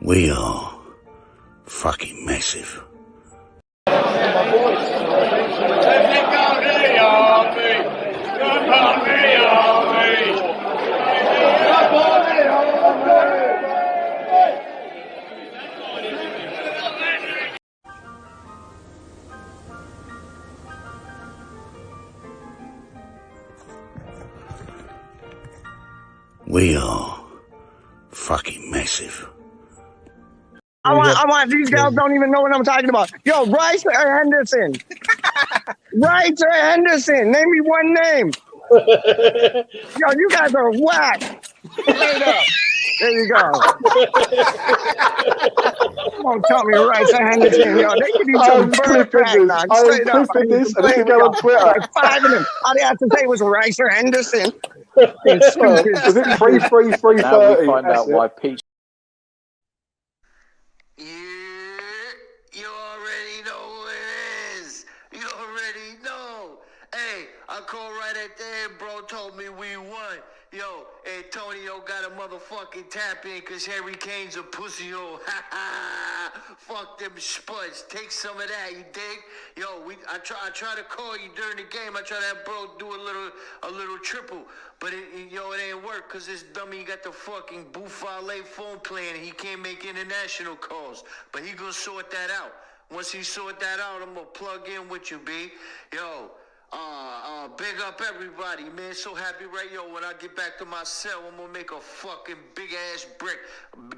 We are fucking massive. We are fucking massive. I want these guys don't even know what I'm talking about. Yo, Rice or Henderson? Rice or Henderson? Name me one name. Yo, you guys are whack. Straight up. There you go. Don't tell me Rice or Henderson. Yo, they could eat some bird crack, dog. Straight up. This and this is going on Twitter. Like 5 of them. All they have to say was Rice or Henderson. Was it 3-3-3-30? Now we find out why Peach. Yeah, you already know who it is. You already know. Hey, I called right at the end, bro. Told me we won. Yo, Antonio got a motherfucking tap in because Harry Kane's a pussy hole. Ha ha. Fuck them spuds. Take some of that, you dig? Yo, I try to call you during the game. I try to have bro do a little triple. But it ain't work because this dummy got the fucking Buffale phone playing and he can't make international calls. But he gonna sort that out. Once he sort that out, I'm gonna plug in with you, B. Yo, big up everybody, man. So happy, right? Yo, when I get back to my cell, I'm gonna make a fucking big ass brick.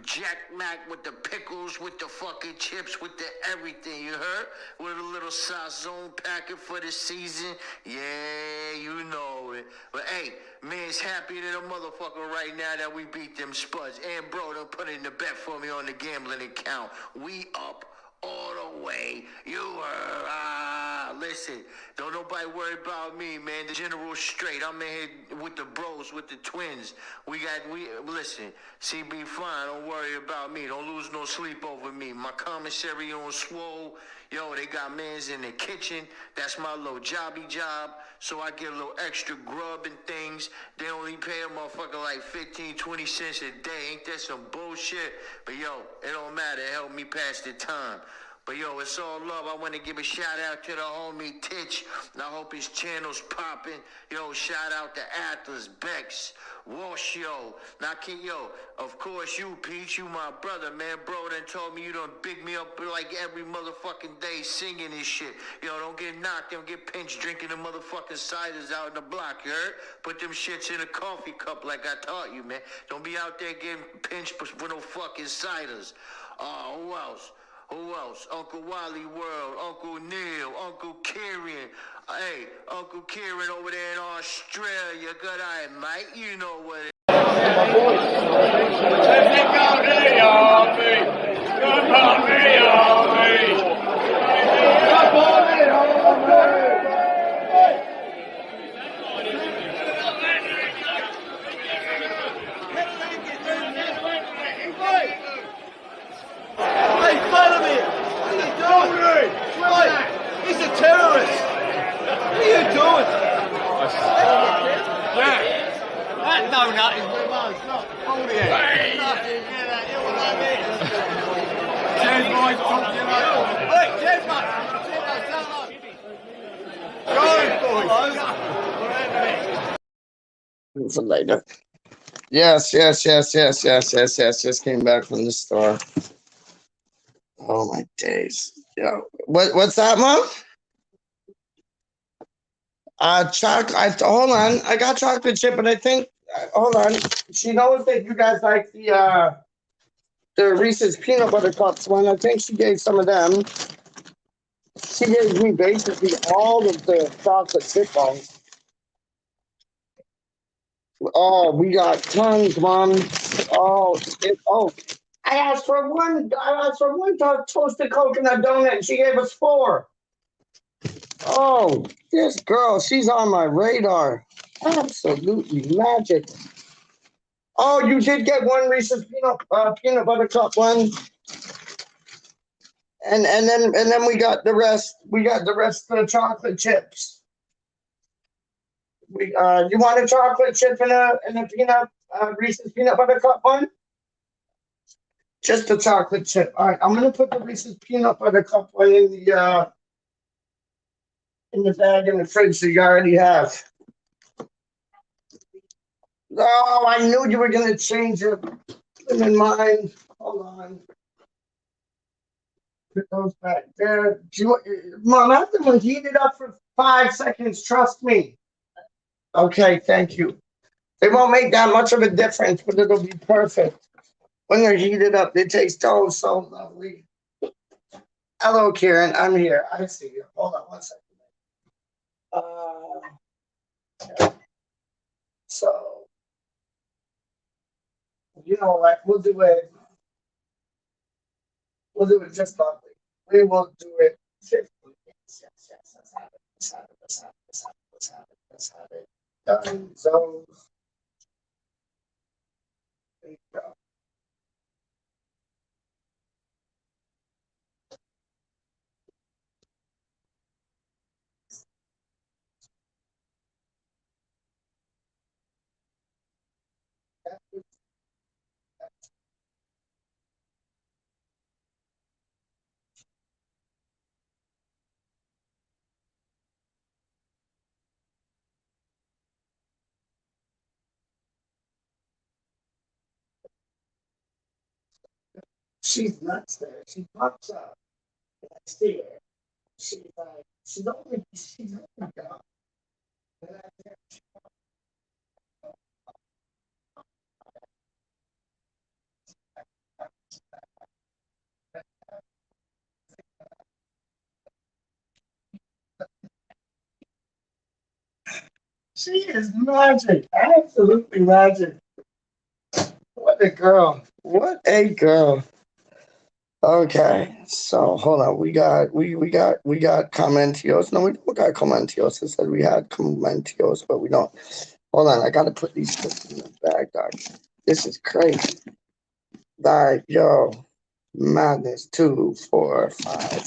Jack Mac with the pickles, with the fucking chips, with the everything, you heard? With a little sazon packet for the season. Yeah, you know it. But hey, man's happy to the motherfucker right now that we beat them spuds. And bro, they'll put in the bet for me on the gambling account. We up all the way. You heard? Listen, don't nobody worry about me, man. The general's straight. I'm in here with the bros, with the twins. Listen, CB fine. Don't worry about me. Don't lose no sleep over me. My commissary on swole. Yo, they got mans in the kitchen. That's my little jobby job. So I get a little extra grub and things. They only pay a motherfucker like 15, 20 cents a day. Ain't that some bullshit? But yo, it don't matter. It helped me pass the time. But yo, it's all love. I want to give a shout out to the homie Titch. I hope his channel's popping. Yo, shout out to Atlas, Bex, Wash, yo. Now, of course you, Peach, you my brother, man. Bro done told me you done big me up like every motherfucking day singing this shit. Yo, don't get knocked, don't get pinched drinking the motherfucking ciders out in the block, you heard? Put them shits in a coffee cup like I taught you, man. Don't be out there getting pinched with no fucking ciders. Who else? Who else? Uncle Wally World, Uncle Neil, Uncle Kieran. Hey, Uncle Kieran over there in Australia. Good eye, mate. You know what it He's a terrorist. What are you doing? That donut is remote. Look, hold it. Cheers, boys. Talk to you later. Wait, cheers, mate. For later. Yes. Just came back from the store. Oh my days. Yo, what's that, Mom? Hold on. I got chocolate chip, but I think hold on. She knows that you guys like the Reese's peanut butter cups one. I think she gave some of them. She gave me basically all of the chocolate chip balls. Oh, we got tons, Mom. I asked for one toasted coconut donut, and she gave us 4. Oh, this girl, she's on my radar. Absolutely magic. Oh, you did get one Reese's peanut butter cup one, and then we got the rest. We got the rest of the chocolate chips. You want a chocolate chip and a peanut Reese's peanut butter cup one? Just a chocolate chip. All right, I'm gonna put the Reese's peanut butter cup one in the bag in the fridge that you already have. Oh, I knew you were gonna change it. Put them in mine. Hold on. Put those back there. Mom, I have them heat it up for 5 seconds. Trust me. Okay, thank you. They won't make that much of a difference, but it'll be perfect. When they're heated up, they taste so lovely. Hello, Kieran. I'm here. I see you. Hold on 1 second. So, you know what? We'll do it. We'll do it just lovely. We will do it 50. Yes. Let's have it. Let's have it. Done. So, there you go. She's nuts there. She pops up. I see her. She's like, she's only gone. She is magic. Absolutely magic. What a girl. What a girl. Okay, so hold on. We got Commentios. No, we don't got Commentios. It said we had Commentios, but we don't. Hold on, I gotta put these chips in the bag, dog. This is crazy. Like, yo, madness. 2, 4, 5,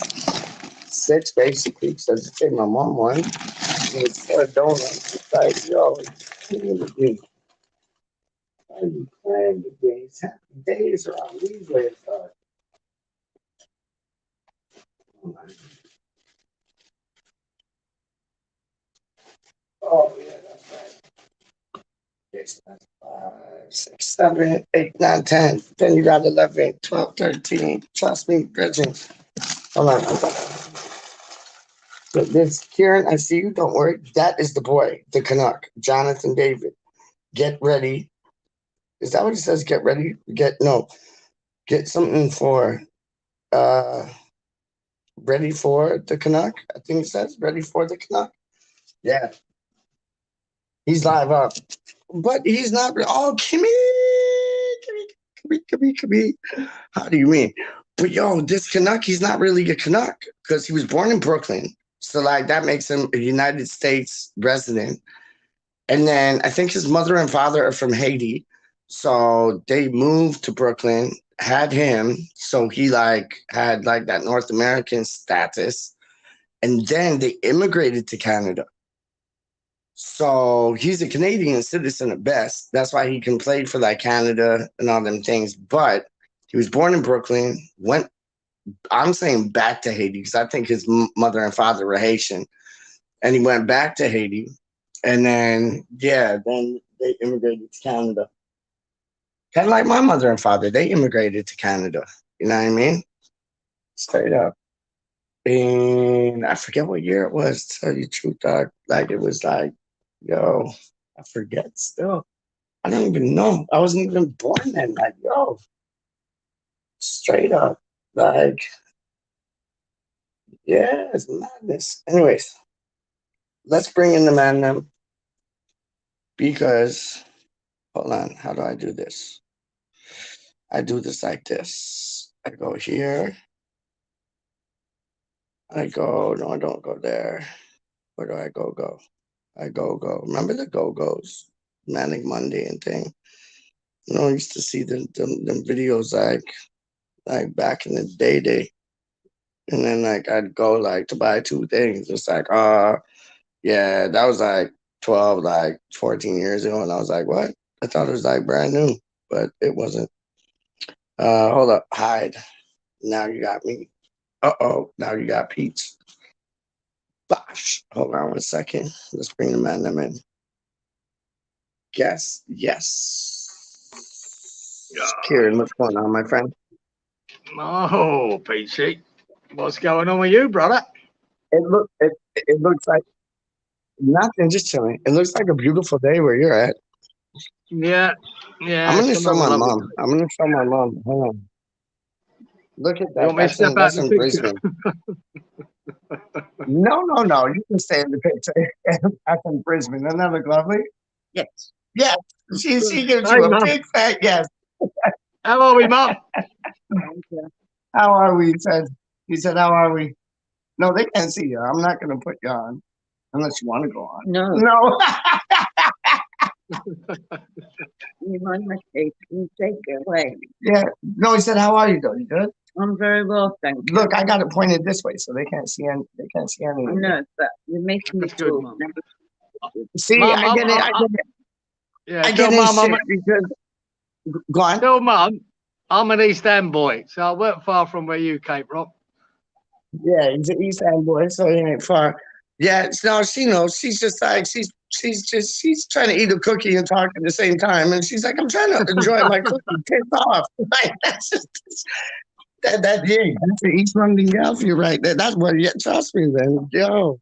6, basically, because it's in my mom one. It's for a donut. It's like, yo, it's crazy. Happy days. Happy days around these ways, dog. Oh, yeah, that's right. 6, 7, 8, 9, 10. Then you got 11, 12, 13. Trust me, Bridget. Hold on. So this, Kieran, I see you. Don't worry. That is the boy, the Canuck, Jonathan David. Get ready. Is that what it says? Get ready? Get something for, uh, ready for the Canuck. I think it says ready for the Canuck. Yeah. He's live up. But he's not. Oh, Kimmy. How do you mean? But yo, this Canuck, he's not really a Canuck because he was born in Brooklyn. So like that makes him a United States resident. And then I think his mother and father are from Haiti. So they moved to Brooklyn, had him. So he like had like that North American status. And then they immigrated to Canada. So he's a Canadian citizen at best. That's why he can play for like Canada and all them things. But he was born in Brooklyn, I'm saying back to Haiti because I think his mother and father were Haitian. And he went back to Haiti. And then, yeah, then they immigrated to Canada. Kind of like my mother and father, they immigrated to Canada. You know what I mean? Straight up. And I forget what year it was, to tell you the truth, dog. Like, it was like, yo, I forget still. I don't even know. I wasn't even born then. Like, yo, straight up. Like, yeah, it's madness. Anyways, let's bring in the man now because, hold on, how do I do this? I do this like this. I go here. I go, no, I don't go there. Where do I go? I go. Remember the go-go's? Manic Monday and thing. You know, I used to see them videos like back in the day. And then like I'd go like to buy 2 things. It's like, yeah, that was like 12, like 14 years ago. And I was like, what? I thought it was like brand new, but it wasn't. Hold up, hide. Now you got me. Now you got Peach. Bosh. Hold on 1 second. Let's bring the man them in. Yes. Kieran, what's going on, my friend? Oh, PC. What's going on with you, brother? It looks like nothing, just chilling. It looks like a beautiful day where you're at. Yeah. I'm gonna show my mom. Hold on. Look at You that. want me to step out That's the in picture? Brisbane. No. You can stay in the picture. That's in Brisbane. Doesn't that look lovely? Yes. Yes. She gives Hey, you a Mum. big fat yes. How are we, Mum? How are we? He said, how are we? No, they can't see you. I'm not gonna put you on unless you want to go on. No. You want my cake? You take it away. Yeah. No, he said, how are you though? You good? I'm very well, thank you. Look, I got it pointed this way so they can't see any. I know, but you're making me That's good, feel. Mum. See, Mum, I get it. Yeah, I tell get his Mum, shit because. Go on. tell Mum, I'm an East End boy, so I weren't far from where you came from. Yeah, he's an East End boy, so he ain't far. Yeah, no, she knows. She's just like she's trying to eat a cookie and talk at the same time, and she's like, I'm trying to enjoy my cookie. Piss off. Like that's just yeah, that's the East London gal for you right there. That's what. Yeah, trust me, then. Yo,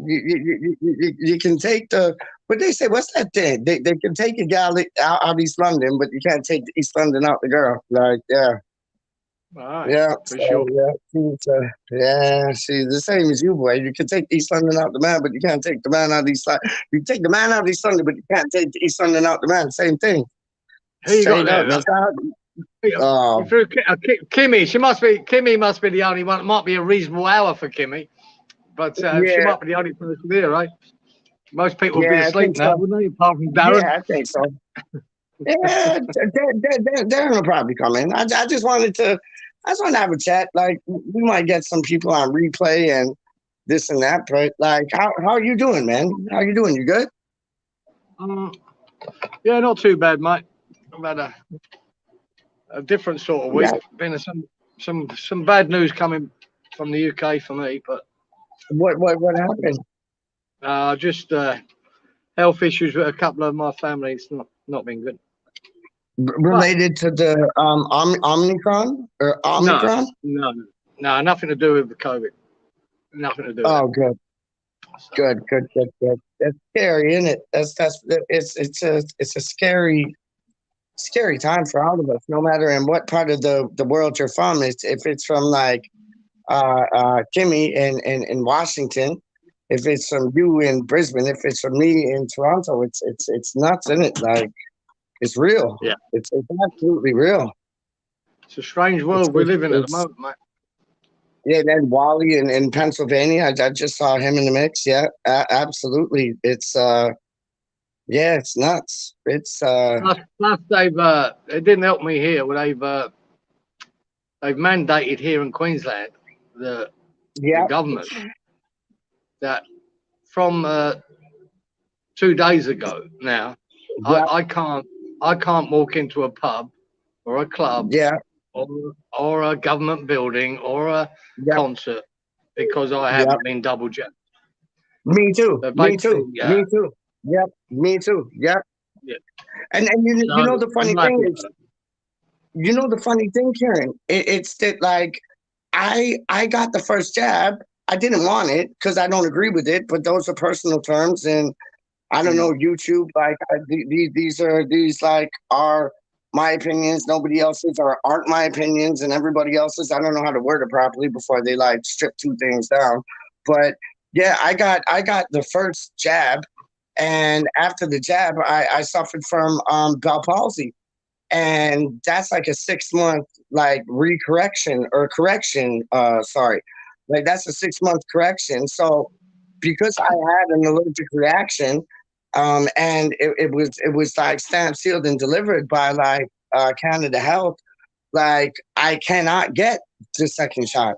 you can take the. What they say? What's that thing? They can take a gal out East London, but you can't take the East London out the girl. Like yeah. All right, Yeah, for sure. she's the same as you, boy. You can take East London out the man, but you can't take the man out of East London. You can take the man out of East London, but you can't take the East London out the man. Same thing. Who you got Straight there? up. That's how. You Oh, threw Kimmy. Kimmy must be the only one. It might be a reasonable hour for Kimmy, but she yeah, might be the only person there, right? Most people would be yeah, I asleep think now, so. wouldn't they? Apart from Darren. Yeah, I think so. Yeah, Darren will probably come in. I just wanted to have a chat. Like we might get some people on replay and this and that, but like, how are you doing, man? How you doing? You good? Yeah, not too bad, mate. I've had a different sort of week. Yeah. Been some bad news coming from the UK for me, but What happened? just health issues with a couple of my family. It's not been good. Related to the Omicron or Omicron? No, nothing to do with the COVID. Nothing to do with Oh, good. Good. That's scary, isn't it? It's a scary time for all of us, no matter in what part of the world you're from. If it's from like Kimmy in Washington, if it's from you in Brisbane, if it's from me in Toronto, it's nuts, isn't it? Like it's real. Yeah. It's absolutely real. It's a strange world we live in at the moment, mate. Yeah, then Wally in Pennsylvania, I just saw him in the mix. Yeah, absolutely. It's it's nuts. It's Plus it didn't help me here. They've mandated here in Queensland the government that from 2 days ago now, I can't walk into a pub or a club or a government building or a concert because I haven't been double checked. Me too. So Me too. basically, Me too. Yep. Me too. Yep. Yeah. And you know the funny thing is, Karen, it's that like I got the first jab. I didn't want it because I don't agree with it, but those are personal terms, and I don't know YouTube. Like these like are my opinions. Nobody else's or aren't my opinions, and everybody else's. I don't know how to word it properly before they like strip two things down. But yeah, I got the first jab, and after the jab, I suffered from Bell palsy, and that's like a 6-month like correction. Sorry, like that's a 6-month correction. So because I had an allergic reaction, and it was like stamped, sealed, and delivered by like Canada Health, like I cannot get the second shot.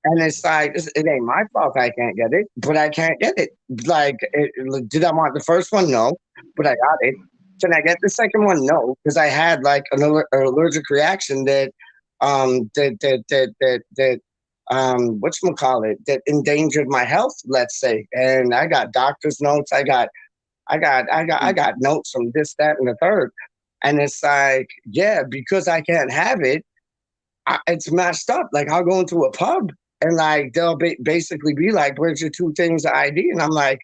And it's like, it ain't my fault I can't get it, but I can't get it. Like, did I want the first one? No, but I got it. can I get the second one? No, because I had like an allergic reaction that whatchamacallit, that endangered my health, let's say. And I got doctor's notes. I got notes from this, that, and the third. And it's like, yeah, because I can't have it, it's messed up. Like, I'll go into a pub and like they'll basically be like, "Where's your 2 things of ID?" And I'm like,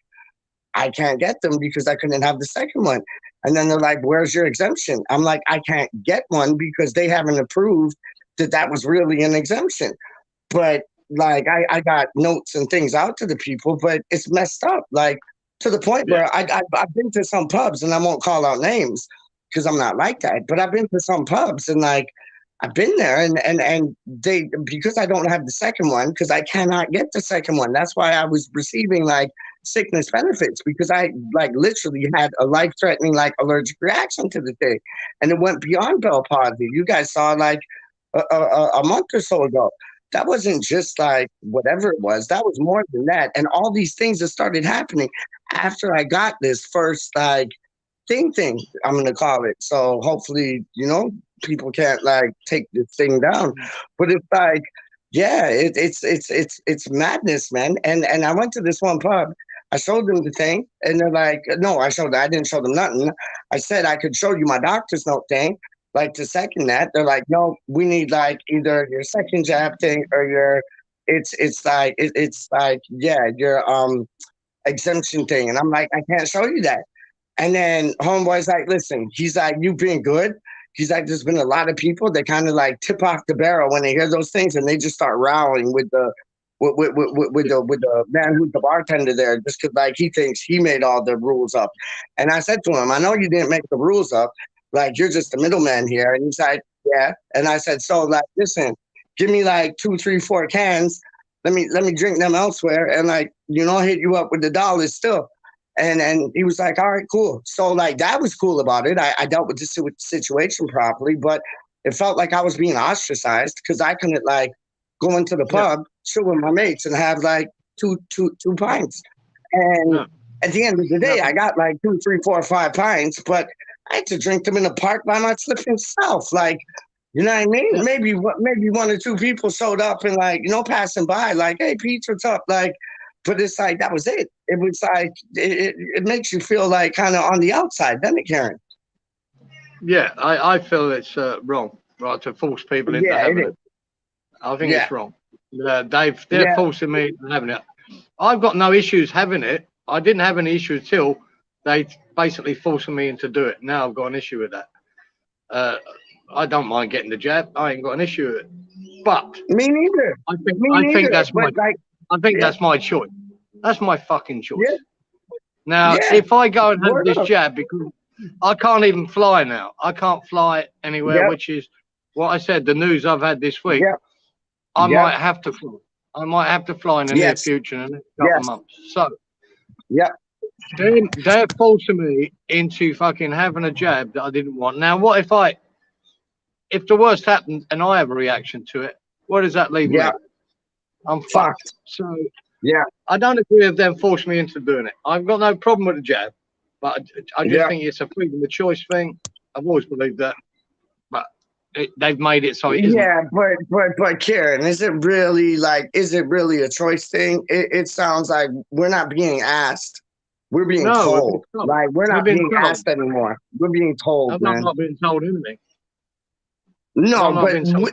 I can't get them because I couldn't have the second one. And then they're like, "Where's your exemption?" I'm like, I can't get one because they haven't approved that was really an exemption. But like, I got notes and things out to the people, but it's messed up. Like, to the point where I've been to some pubs, and I won't call out names because I'm not like that, but I've been to some pubs and like, I've been there and they, because I don't have the second one, because I cannot get the second one. That's why I was receiving like sickness benefits, because I like literally had a life-threatening like allergic reaction to the thing. And it went beyond Bell palsy. You guys saw like a month or so ago. That wasn't just like whatever it was. That was more than that. And all these things that started happening after I got this first like thing, I'm gonna call it. So hopefully, you know, people can't like take this thing down. But it's like, yeah, it's madness, man. And I went to this one pub. I showed them the thing, and they're like, no, I didn't show them nothing. I said I could show you my doctor's note thing, like to second that. They're like, no, we need like either your second jab thing or your it's like yeah, your exemption thing. And I'm like, I can't show you that. And then homeboy's like, listen, he's like, you being good. He's like, there's been a lot of people that kind of like tip off the barrel when they hear those things, and they just start rowling with the man who's the bartender there, just because like he thinks he made all the rules up. And I said to him, I know you didn't make the rules up. Like, you're just the middleman here. And he's like, yeah. And I said, so like, listen, give me like 2, 3, 4 cans. Let me drink them elsewhere, and like, you know, hit you up with the dollars still. And he was like, all right, cool. So like, that was cool about it. I dealt with the situation properly, but it felt like I was being ostracized because I couldn't like go into the pub, chill with my mates, and have like two pints. And at the end of the day, I got like 2, 3, 4, 5 pints, but I had to drink them in the park by my flipping self. Like, you know what I mean? Yeah. Maybe 1 or 2 people showed up and like, you know, passing by, like, hey, Pete, what's up? Like, but it's like, that was it. It was like, it makes you feel like kind of on the outside, doesn't it, Karen? Yeah, I feel it's wrong, right, to force people into having it. I think it's wrong. They're forcing me into having it. I've got no issues having it. I didn't have any issues till they basically forcing me into do it. Now I've got an issue with that. I don't mind getting the jab. I ain't got an issue with it. But me neither. I think that's my. Like, I think that's my choice. That's my fucking choice. Yeah. Now, if I go and have this jab, because I can't even fly now. I can't fly anywhere, which is what I said, the news I've had this week. I might have to fly. I might have to fly in the near future in the next couple of months. So, they're forcing me into fucking having a jab that I didn't want. Now, what if the worst happened and I have a reaction to it, where does that leave me? I'm fucked. So, I don't agree with them forcing me into doing it. I've got no problem with the jab, but I just think it's a freedom of choice thing. I've always believed that, but they've made it so it isn't. Yeah, but Karen, is it really a choice thing? It sounds like we're not being asked. We're being told. Like, we're not being asked anymore. We're being told, man. I'm not being told anything. No, but no.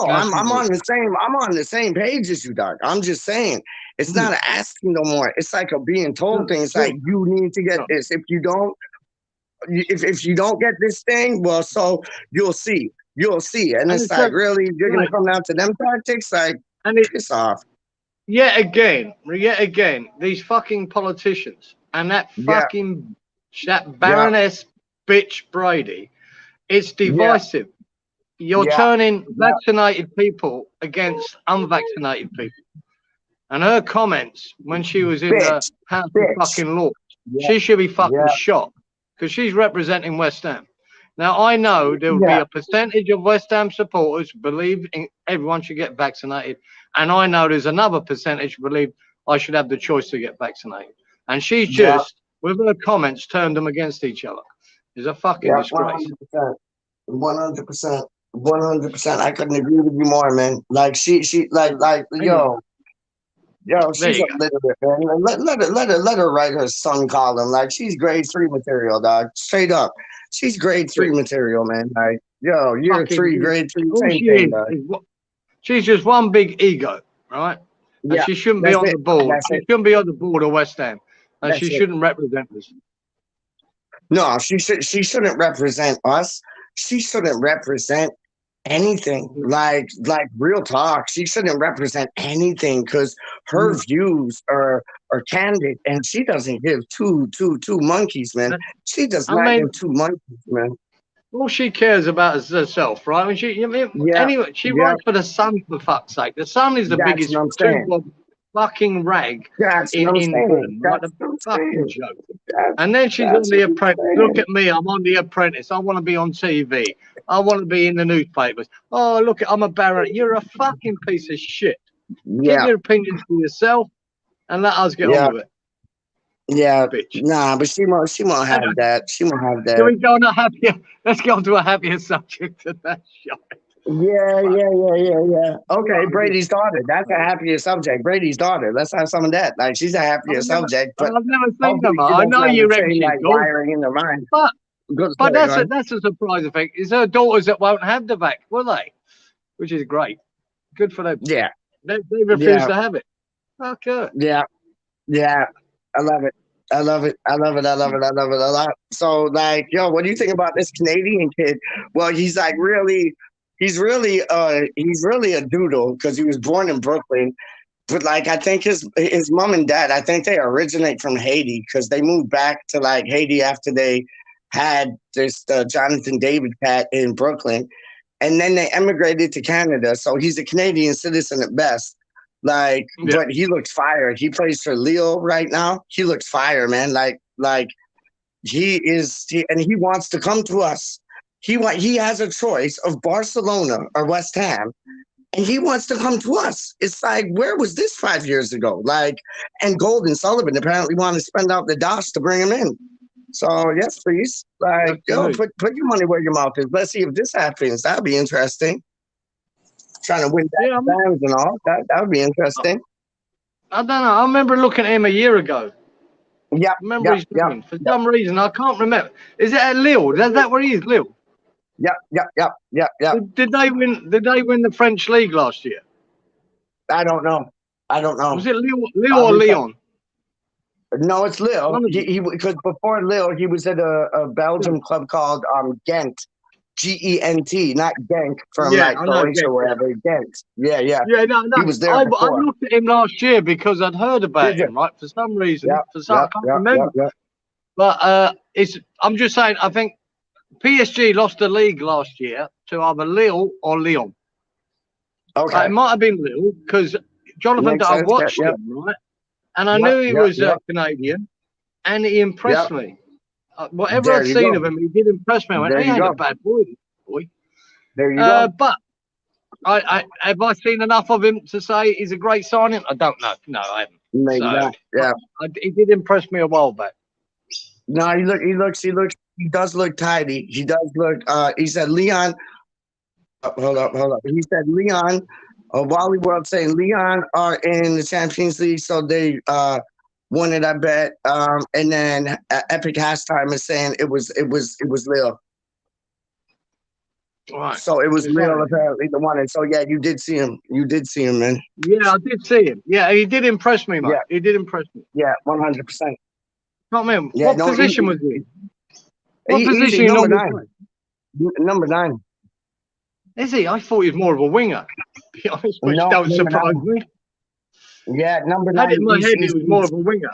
I'm on the same page as you, Doc. I'm just saying, it's not an asking no more. It's like a being told thing. It's like, you need to get this. If you don't, if you don't get this thing, well, so you'll see. And it's like, really, you're gonna come down to them tactics? Like, piss off. Yet again, these fucking politicians and that fucking that Baroness bitch Brady. It's divisive. You're turning vaccinated people against unvaccinated people. And her comments when she was in the House of fucking Law, she should be fucking shot because she's representing West Ham. Now, I know there will be a percentage of West Ham supporters who believe everyone should get vaccinated. And I know there's another percentage who believe I should have the choice to get vaccinated. And she's just with her comments, turned them against each other. It's a fucking disgrace. 100%. 100%. I couldn't agree with you more, man. Like yo, she's a little bit, man. Let her write her son column. Like she's grade 3 material, dog. Straight up, she's grade 3 material, man. Like yo, year 3, grade 3, same thing, dog. She's just one big ego, right? And she shouldn't be on the board. She shouldn't be on the board of West Ham, and she shouldn't represent us. No, she shouldn't represent us. She shouldn't represent anything. Like real talk. She shouldn't represent anything because her views are candid, and she doesn't give two monkeys, man. She does not give 2 monkeys, man. All she cares about is herself, right? Anyway, she writes for the Sun, for fuck's sake. The Sun is the biggest fucking rag in Britain, right? The fucking joke. And then she's on The Apprentice. Look at me, I'm on The Apprentice. I want to be on TV. I want to be in the newspapers. Oh, look, I'm a baron. You're a fucking piece of shit. Keep your opinions to yourself and let us get on with it. Yeah, bitch. Nah, but she won't have that. She won't have that. Can we go on a happier? Let's go on to a happier subject than that shit. Yeah. Okay, Brady's daughter. That's a happier subject. Brady's daughter. Let's have some of that. Like she's a happier subject. But I've never seen them. I know you reckon she's like wiring in their mind. But that's a surprising thing. It's her daughters that won't have the vac, will they? Which is great. Good for them. Yeah. They refuse to have it. Okay. Yeah. I love it a lot. So like, yo, what do you think about this Canadian kid? Well, he's like he's really a doodle because he was born in Brooklyn. But like, I think his mom and dad, I think they originate from Haiti because they moved back to like Haiti after they had this Jonathan David cat in Brooklyn. And then they emigrated to Canada. So he's a Canadian citizen at best. Like, but he looks fire. He plays for Lille right now. He looks fire, man. Like he wants to come to us. He has a choice of Barcelona or West Ham, and he wants to come to us. It's like, where was this 5 years ago? Like, and Gold and Sullivan apparently want to spend out the dosh to bring him in. So yes, please. Like, yo, put your money where your mouth is. Let's see if this happens. That'd be interesting. Trying to win fans and all. That would be interesting. I don't know. I remember looking at him a year ago. Yeah. For some reason, I can't remember. Is it at Lille? Is that where he is, Lille? Yeah. Did they win the French league last year? I don't know. Was it Lille or Lyon? No, it's Lille. Because before Lille, he was at a Belgium club called Ghent. Gent, not Genk from like Croatia or wherever. Ghent. Yeah. No. He was there I before. looked at him last year because I'd heard about him, right? For some reason. I can't remember. But I'm just saying, I think PSG lost the league last year to either Lille or Lyon. Okay. It might have been Lille because Jonathan, I watched him, right? And I knew he was Canadian, and he impressed me. Whatever I'd seen of him, he did impress me. I went, he ain't a bad boy. There you go. But have I seen enough of him to say he's a great signing? I don't know. No, I haven't. Maybe not. Yeah. He did impress me a while back. No, he does look tidy. He does look, he said Leon, hold up. He said Leon, Wally World saying Leon are in the Champions League, so they won it, I bet. And then Epic Hashtime is saying it was Lille. Right. So it was Lille apparently the one. And so yeah, you did see him, man. Yeah, I did see him. Yeah, he did impress me, mate. Yeah. He did impress me. Yeah, 100%. Not me. What position was he? What position? Number 9. Number 9. Is he? I thought he was more of a winger. To be honest, which don't surprise me. Yeah, number 9. I had it in my head he was more of a winger.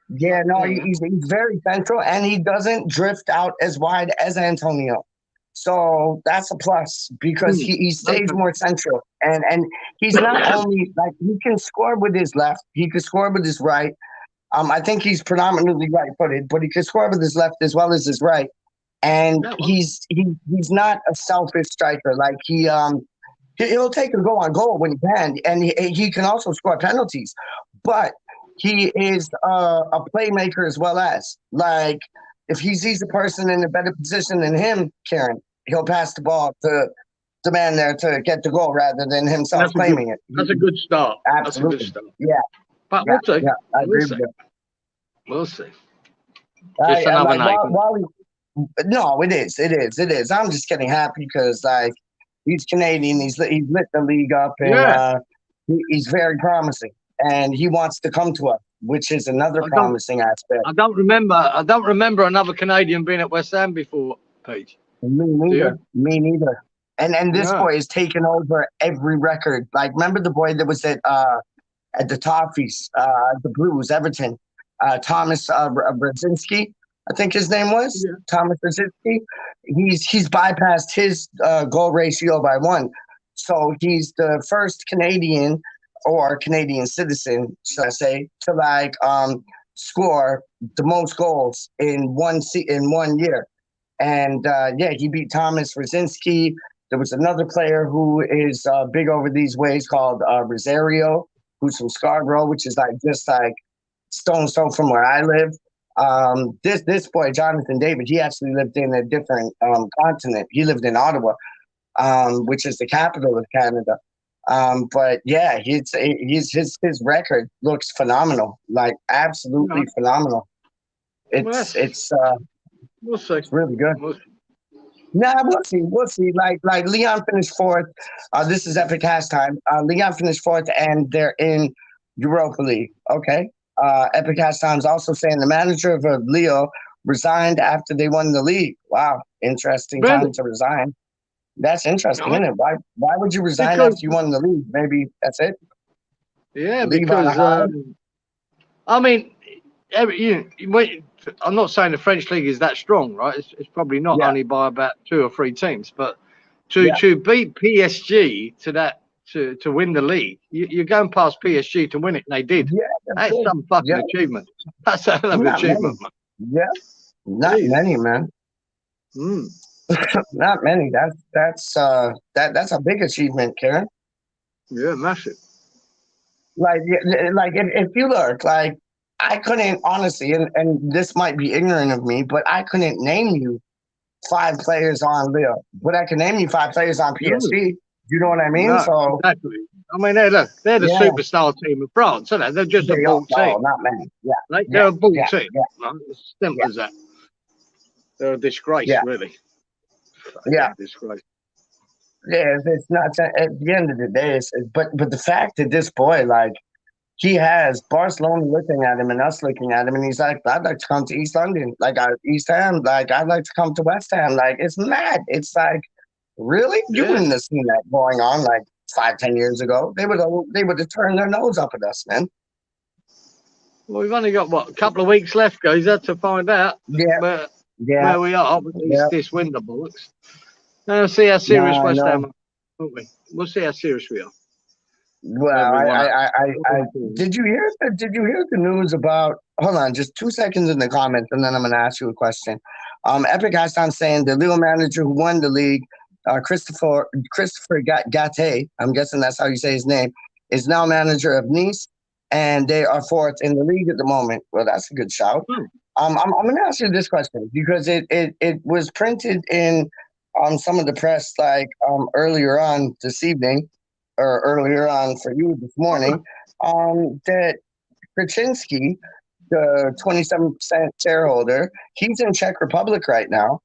Yeah, no, he's very central, and he doesn't drift out as wide as Antonio. So that's a plus because he stays more central, and he's not only like he can score with his left, he can score with his right. I think he's predominantly right-footed, but he can score with his left as well as his right. And he's not a selfish striker. Like he'll take a goal on goal when he can, and he can also score penalties. But he is a playmaker as well as like if he sees a person in a better position than him, Karen, he'll pass the ball to the man there to get the goal rather than himself claiming it. That's a good start. Absolutely. That's a good start. Yeah. But we'll see. Yeah, I agree We'll see. with you. We'll see. Just another night. No, it is. I'm just getting happy because like he's Canadian. He's lit the league up, and he's very promising. And he wants to come to us, which is another promising aspect. I don't remember another Canadian being at West Ham before, Pete. Me neither. Me neither. And this boy is taking over every record. Like, remember the boy that was at the Toffees, the Blues, Everton, Thomas Brzezinski, I think his name was Thomas Brzezinski. He's bypassed his goal ratio by 1, so he's the first Canadian or Canadian citizen, should I say, to like score the most goals in one year. And he beat Thomas Brzezinski. There was another player who is big over these ways called Rosario, who's from Scarborough, which is like just like stone's throw from where I live. This boy, Jonathan David, he actually lived in a different continent. He lived in Ottawa, which is the capital of Canada. But yeah, his record looks phenomenal, like absolutely phenomenal. We'll see. It's really good. We'll see. Like Leon finished 4th. This is epic halftime. Leon finished 4th, and they're in Europa League. Okay. Epic halftime's also saying the manager of Leo resigned after they won the league. Wow, interesting time to resign. That's interesting, isn't it? Why would you resign after you won the league? Maybe that's it. Yeah, because I mean, I'm not saying the French league is that strong, right? It's probably not, only by about 2 or 3 teams, but to beat PSG to win the league, you're going past PSG to win it, and they did. Yeah, that's some fucking achievement. That's a hell of an achievement, man. Yeah, not many, man. Not many. That's a big achievement, Karen. Yeah, massive. Like if you look, like I couldn't honestly, and this might be ignorant of me, but I couldn't name you 5 players on Leo, but I can name you 5 players on PSG. You know what I mean? No, so exactly. I mean, they're the superstar team of France, aren't they? They're just a ball team. Not many. Yeah, they're a ball team. Right? As simple as that. They're a disgrace, really. Yeah, disgrace. Yeah, it's not at the end of the day. But the fact that this boy, like, he has Barcelona looking at him and us looking at him, and he's like, I'd like to come to East London, like East Ham, like I'd like to come to West Ham. Like, it's mad. It's like, really? You wouldn't have seen that going on like 5-10 years ago. They would have turned their nose up at us, man. Well, we've only got a couple of weeks left, guys, to find out where we are. This window bullets. Now see how serious West Ham are, won't we? We'll see how serious we are. Well, I did you hear the news about? Hold on, just 2 seconds in the comments, and then I'm going to ask you a question. Epic Hassan saying the Lille manager who won the league, Christopher Gate, I'm guessing that's how you say his name, is now manager of Nice, and they are 4th in the league at the moment. Well, that's a good shout. I'm going to ask you this question because it was printed in some of the press like earlier on this evening, or earlier on for you this morning, that Krasinski, the 27% shareholder, he's in Czech Republic right now,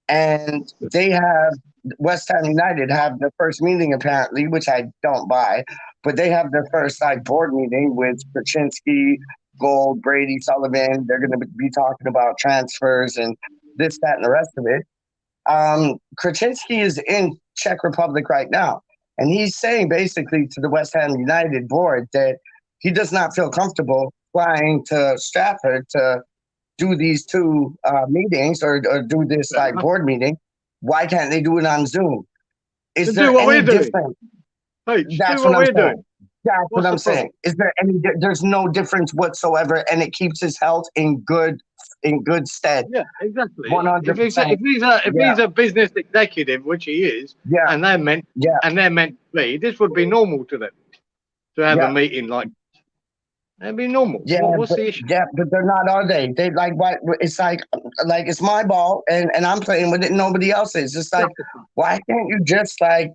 and they have West Ham United have their first meeting apparently, which I don't buy, but they have their first like board meeting with Krasinski, Gold, Brady, Sullivan. They're going to be talking about transfers and this, that, and the rest of it. Krasinski is in Czech Republic right now, and he's saying basically to the West Ham United board that he does not feel comfortable flying to Stratford to do these 2 meetings or do this like board meeting. Why can't they do it on Zoom? Is there any difference? That's what I'm saying. That's what I'm saying. Is there any? There's no difference whatsoever, and it keeps his health in good stead. Yeah, exactly. 100%. If he's a business executive, which he is, and they're meant to be, this would be normal to them to have a meeting like. That'd be normal. Yeah, What's the issue? but they're not, are they? They like what? It's like it's my ball, and I'm playing with it. And nobody else is. It's like, why can't you just like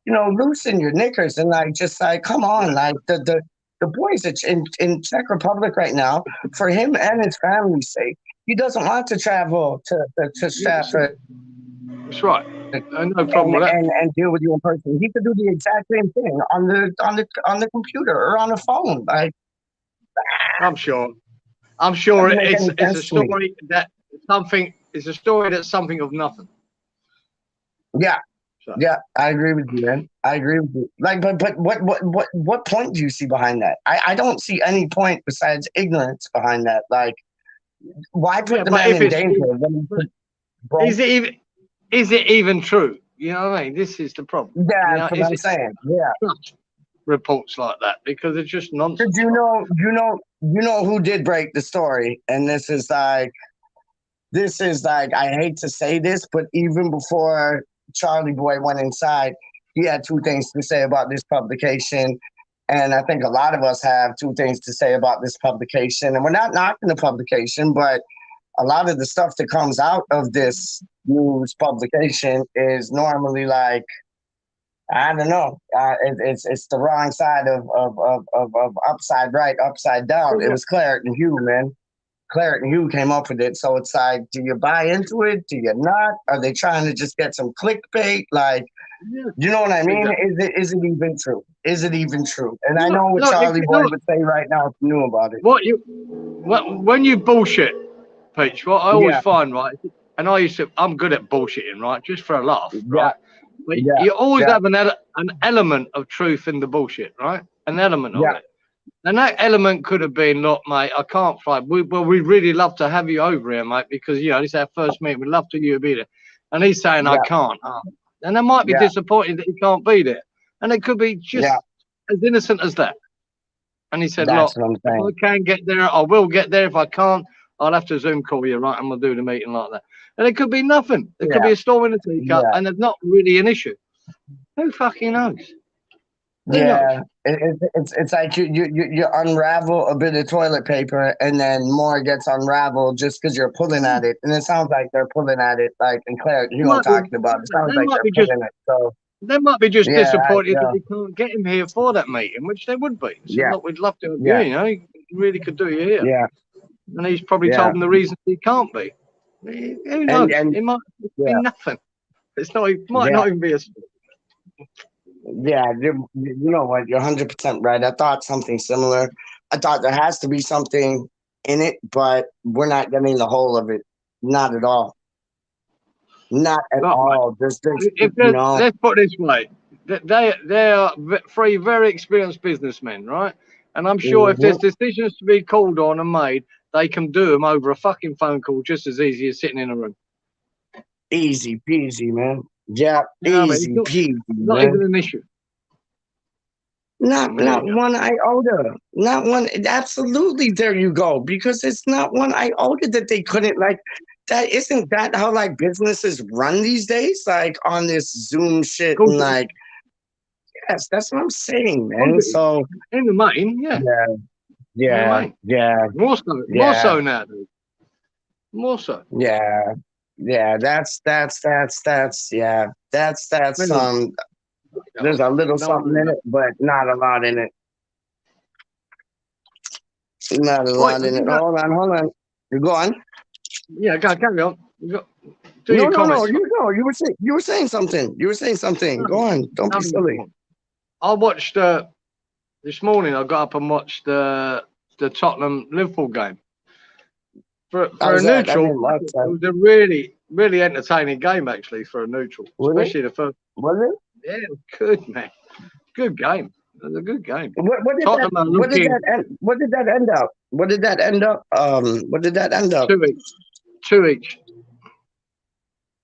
loosen your knickers and like just like come on, like the boys that's in Czech Republic right now, for him and his family's sake, he doesn't want to travel to Stratford. That's right. No problem with that. And deal with you in person. He could do the exact same thing on the computer or on the phone. Like, I'm sure it's a story that something is a story that's something of nothing. Yeah. So. Yeah, I agree with you, man. I agree with you. Like, but what point do you see behind that? I don't see any point besides ignorance behind that. Like, why put the man in danger? Is it even true? You know what I mean? This is the problem. Yeah, that's what I'm saying. Yeah. Reports like that, because it's just nonsense. You know who did break the story, and this is like I hate to say this, but even before Charlie Boy went inside, he had two things to say about this publication, and I think a lot of us have two things to say about this publication, and we're not knocking the publication, but a lot of the stuff that comes out of this news publication is normally like, I don't know. It's the wrong side of upside right, upside down. It was Claret and Hugh, man. Claret and Hugh came up with it. So it's like, do you buy into it? Do you not? Are they trying to just get some clickbait? Like, you know what I mean? Is it even true? Is it even true? And I know what Charlie Boy would say right now if you knew about it. When you bullshit, Peach, what I always find, right, and I'm good at bullshitting, right, just for a laugh, right? But you always have an element of truth in the bullshit, right? An element of it. And that element could have been, look, mate, I can't fly. We'd really love to have you over here, mate, because, this is our first meeting. We'd love to you to be there. And he's saying, I can't. And they might be disappointed that he can't be there. And it could be just as innocent as that. And he said, look, if I can get there, I will get there. If I can't, I'll have to Zoom call you, right? And we'll do the meeting like that. And it could be nothing. It could be a storm in the teacup, and it's not really an issue. Who fucking knows? It's like you unravel a bit of toilet paper, and then more gets unraveled just because you're pulling at it. And it sounds like they're pulling at it, like, and Claire, talking about it. Sounds like they're pulling it. So they might be just disappointed that they can't get him here for that meeting, which they would be. So, look, we'd love to have you. He really could do you here. Yeah. And he's probably told them the reason he can't be. Who knows? It might be nothing. It's not. It might not even be a. Yeah, you know what? You're 100% right. I thought something similar. I thought there has to be something in it, but we're not getting the whole of it. Not at all. Not at all. Let's put it this way: they are three very experienced businessmen, right? And I'm sure if there's decisions to be called on and made, they can do them over a fucking phone call just as easy as sitting in a room. Easy peasy, man. Yeah, easy peasy. Not even an issue. Not one iota. Not one. Absolutely, there you go. Because it's not one iota that they couldn't like. That isn't that how like businesses run these days? Like on this Zoom shit and like. Yes, that's what I'm saying, man. So in the main, yeah. More so now, dude. More so. Yeah. That's there's a little something in it, but not a lot in it. Not a lot in it. Hold on. You go on. Yeah, carry on. No. You were saying something. Go on. Don't be silly. I watched this morning. I got up and watched the Tottenham Liverpool game. For a neutral, it was a really, really entertaining game actually for a neutral, especially the first. Was it? Yeah, it was good, man. Good game. It was a good game. What did that end up? What did that end up? 2 each.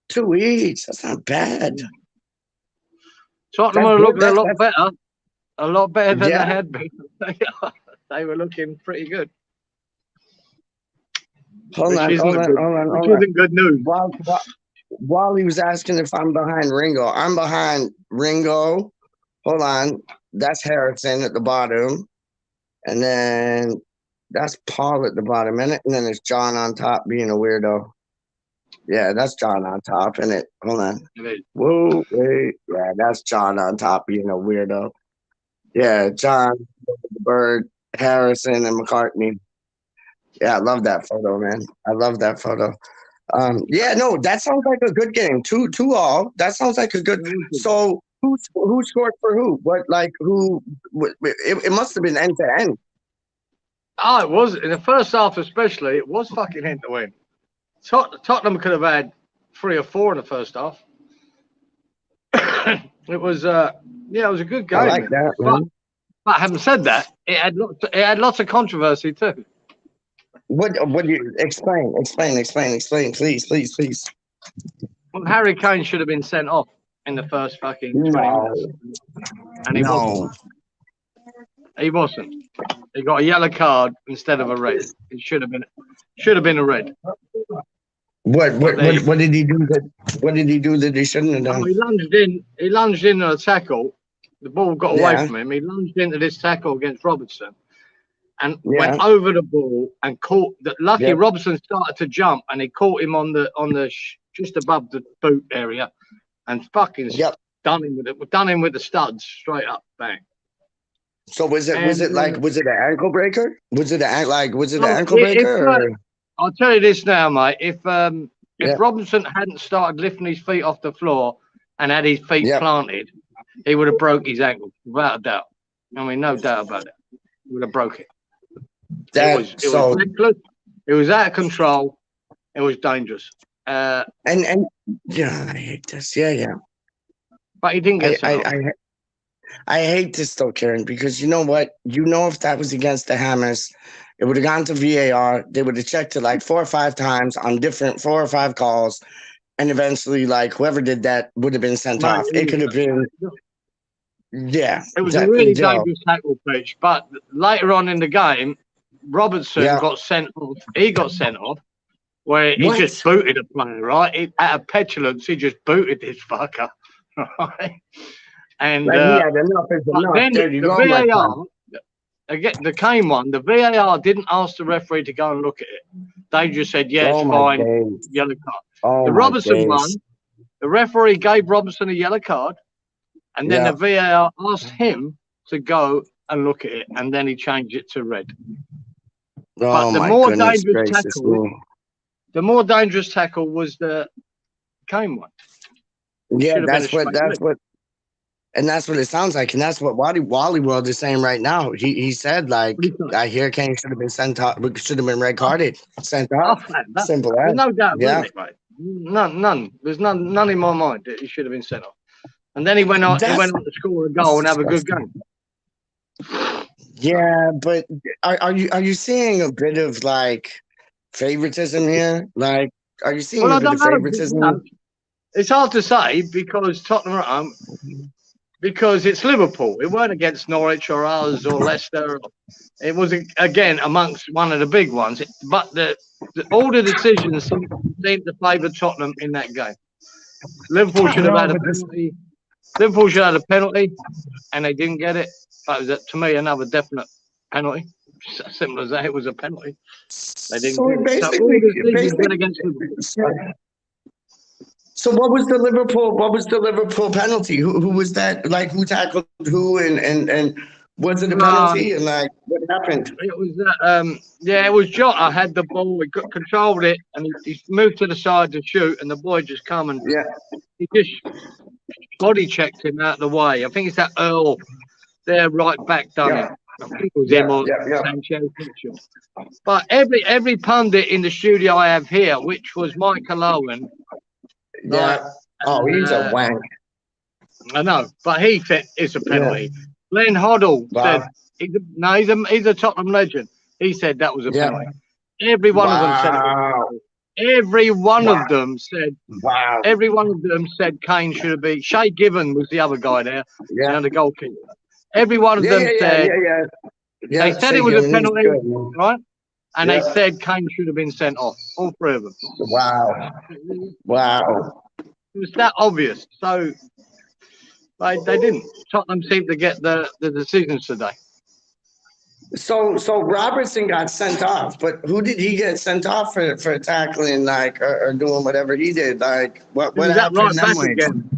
2 each. That's not bad. Tottenham are looking a lot better than they had been. They were looking pretty good. Hold on. Which isn't good news. While he was asking if I'm behind Ringo, I'm behind Ringo. Hold on. That's Harrison at the bottom. And then that's Paul at the bottom, and then there's John on top being a weirdo. Yeah, that's John on top, isn't it? Hold on. Whoa, wait. Yeah, that's John on top being a weirdo. Yeah, John, the Bird, Harrison, and McCartney. Yeah, I love that photo, man. I love that photo. Yeah, no, that sounds like a good game. 2-2 all. That sounds like a good. So who scored for who? What like who? It must have been end to end. Oh, it was in the first half, especially. It was fucking end to end. Tottenham could have had 3 or 4 in the first half. It was yeah, it was a good game. I like that, man. But having said that, it had lots of controversy too. What do you explain, please. Well, Harry Kane should have been sent off in the first fucking 20 minutes. And he wasn't. He wasn't. He got a yellow card instead of a red. It should have been a red. What did he do that he shouldn't have done? He lunged in a tackle. The ball got away from him. He lunged into this tackle against Robertson and went over the ball and caught the lucky Robertson started to jump and he caught him on the just above the boot area and fucking done him with the studs straight up, bang. So was it an ankle breaker? Was it an ankle breaker? I'll tell you this now, mate. If Robinson hadn't started lifting his feet off the floor and had his feet planted, he would have broke his ankle without a doubt. I mean, no doubt about it. He would have broke it. It was reckless. It was out of control. It was dangerous. And yeah, I hate this. Yeah. But he didn't get I hate this though, Karen, because you know what? You know, if that was against the Hammers, it would have gone to VAR. They would have checked it like 4 or 5 times on different 4 or 5 calls, and eventually, like whoever did that would have been sent off. It could have been, It was a really dangerous tackle pitch. But later on in the game, Robertson got sent off. He got sent off where he just booted a player, right? Out of petulance, he just booted this fucker, right? And he had enough. Then the VAR, again, the Kane one, the VAR didn't ask the referee to go and look at it. They just said, yeah, it's fine, yellow card. The Robertson one, the referee gave Robertson a yellow card, and then the VAR asked him to go and look at it, and then he changed it to red. But the more dangerous tackle was the Kane one. Yeah, that's what. And that's what it sounds like, and that's what Wally World is saying right now. He said, like, I hear Kane should have been sent off, should have been red carded, sent off. Simple as. There's no doubt about it, mate. None. There's none in my mind that he should have been sent off. And then he went on to score a goal and have a good game. Yeah, but are you seeing a bit of like favoritism here? Like, are you seeing a bit of favoritism? It's hard to say because Tottenham. Because it's Liverpool. It weren't against Norwich or us or Leicester. It was, again, amongst one of the big ones. But all the decisions seemed to favour Tottenham in that game. Liverpool should have had a penalty. Liverpool should have had a penalty, and they didn't get it. That was, to me, another definite penalty. As simple as that. It was a penalty. They didn't get it. Basically, against Liverpool. So what was the Liverpool penalty? Who was that? Like, who tackled who and was it a penalty? And like, what happened? It was it was Jota had the ball. He controlled it and he moved to the side to shoot, and the boy just come and he just body checked him out of the way. I think it's that Earl there, right back done it. I think it was him or Sanchez. But every pundit in the studio I have here, which was Michael Owen. He's a wank. I know, but he said it's a penalty. Glenn Hoddle said, he's a Tottenham legend. He said that was a penalty. Every one of them said it was a penalty. Every one of them said. Every one of them said Kane should have been. Shay Given was the other guy there, and the goalkeeper. Every one of them said. They said it was a penalty, right? And they said Kane should have been sent off. All 3 of them. Wow. It was that obvious. So they didn't. Tottenham seemed to get the decisions today. So Robertson got sent off, but who did he get sent off for tackling like or doing whatever he did? Like what It was that happened right in them back ways? again.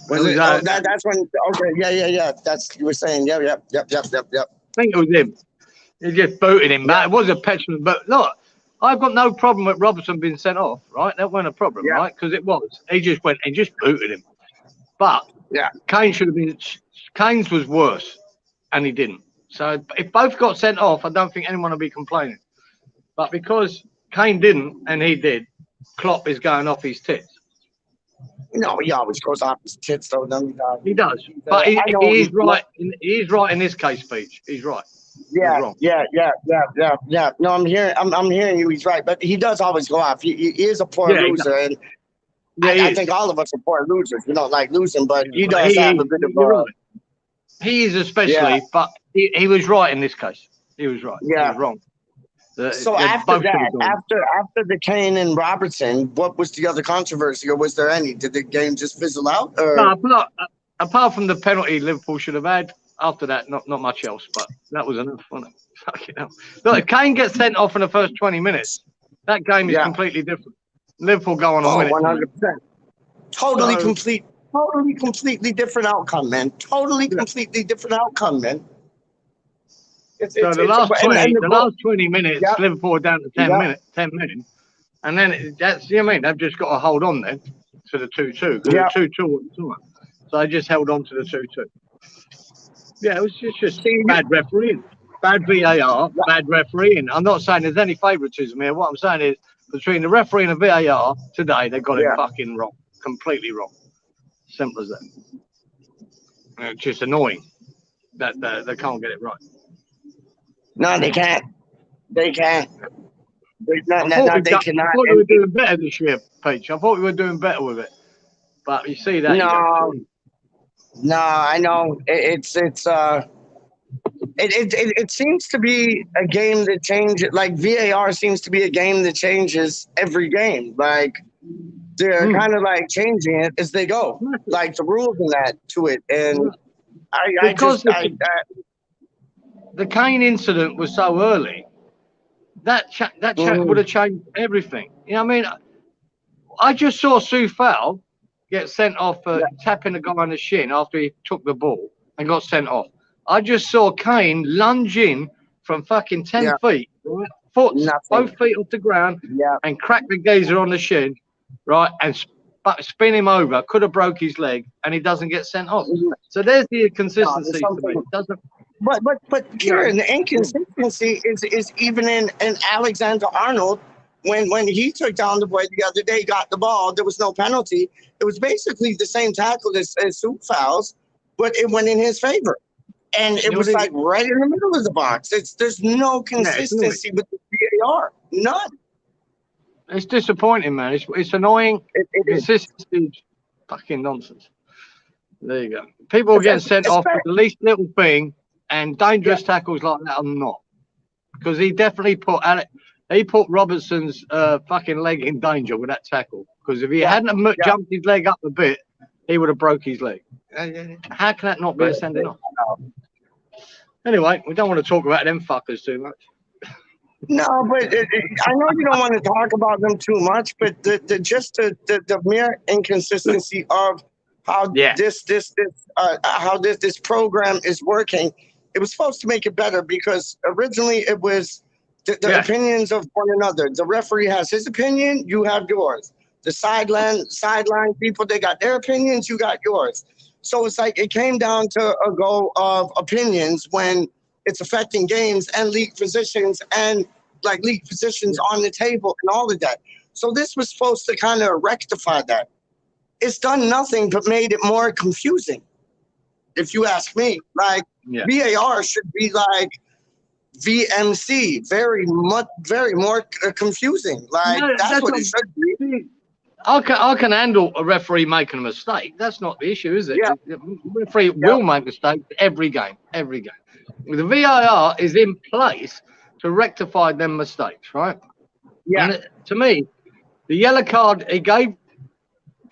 Was It was it? Oh, that's when. Okay, yeah. That's you were saying. Yep. I think it was him. He just booted him back. It was a petulant, but look, I've got no problem with Robertson being sent off, right? That wasn't a problem, right? Because it was. He just went and just booted him. But Kane should have been. Kane's was worse, and he didn't. So if both got sent off, I don't think anyone will be complaining. But because Kane didn't and he did, Klopp is going off his tits. No, he always goes off his tits, though. He does, but he is right. He's right in this case, speech. He's right. Yeah. No, I'm hearing you. He's right, but he does always go off. He is a poor loser, and I think all of us are poor losers. We don't like losing, but he does have a bit of. Right. He is especially, but he was right in this case. He was right. Yeah, he was wrong. So after that, after the Kane and Robertson, what was the other controversy, or was there any? Did the game just fizzle out? Or? No, apart from the penalty Liverpool should have had. After that, not much else. But that was enough, wasn't it? Fucking hell. Look, if Kane gets sent off in the first 20 minutes, that game is completely different. Liverpool go on and win it. 100%. Totally, completely different outcome, man. Totally, completely different outcome, man. The last 20 minutes, Liverpool are down to 10 minutes, and then that's you know what I mean. They've just got to hold on then to the 2-2 because the 2-2 was time, so they just held on to the 2-2. Yeah, it was just bad refereeing, bad VAR, bad refereeing. I'm not saying there's any favouritism here. What I'm saying is between the referee and the VAR today, they got it fucking wrong, completely wrong. Simple as that. It's just annoying that they can't get it right. No, they can't. They can't. They cannot. I thought we were doing better this year, Peach. I thought we were doing better with it. But you see that. No, I know. It seems to be a game that changes. Like VAR seems to be a game that changes every game. Like they're kind of like changing it as they go. Like the rules and that to it. And the Kane incident was so early. That chat would have changed everything. You know what I mean? I just saw Sue Fowl get sent off for tapping the guy on the shin after he took the ball and got sent off. I just saw Kane lunge in from fucking 10 feet, right? Both feet off the ground, and crack the geezer on the shin, right? And spin him over. Could have broke his leg, and he doesn't get sent off. So there's the inconsistency to me. But Kieran, the inconsistency is even in Alexander Arnold when he took down the boy the other day, got the ball, there was no penalty. It was basically the same tackle as Sue Fowl's, but it went in his favor. And it was like right in the middle of the box. There's no consistency with the VAR. None. It's disappointing, man. It's annoying. Consistency is fucking nonsense. There you go. People are getting sent off for the least little thing, and dangerous tackles like that are not. Because he definitely put Robertson's fucking leg in danger with that tackle. Because if he hadn't jumped his leg up a bit, he would have broke his leg. How can that not be a sending off? Anyway, we don't want to talk about them fuckers too much. No, but I know you don't want to talk about them too much, but the mere inconsistency of how this program is working, it was supposed to make it better because originally it was the opinions of one another. The referee has his opinion, you have yours. The sideline people, they got their opinions, you got yours. So it's like it came down to a go of opinions when it's affecting games and league positions and like league positions on the table and all of that. So this was supposed to kind of rectify that. It's done nothing but made it more confusing, if you ask me. Like VAR should be like VMC, very more confusing. Like that's what it should be. I can handle a referee making a mistake. That's not the issue, is it? Yeah. The referee will make mistakes every game. The VAR is in place to rectify them mistakes, right? Yeah. And to me, the yellow card, he gave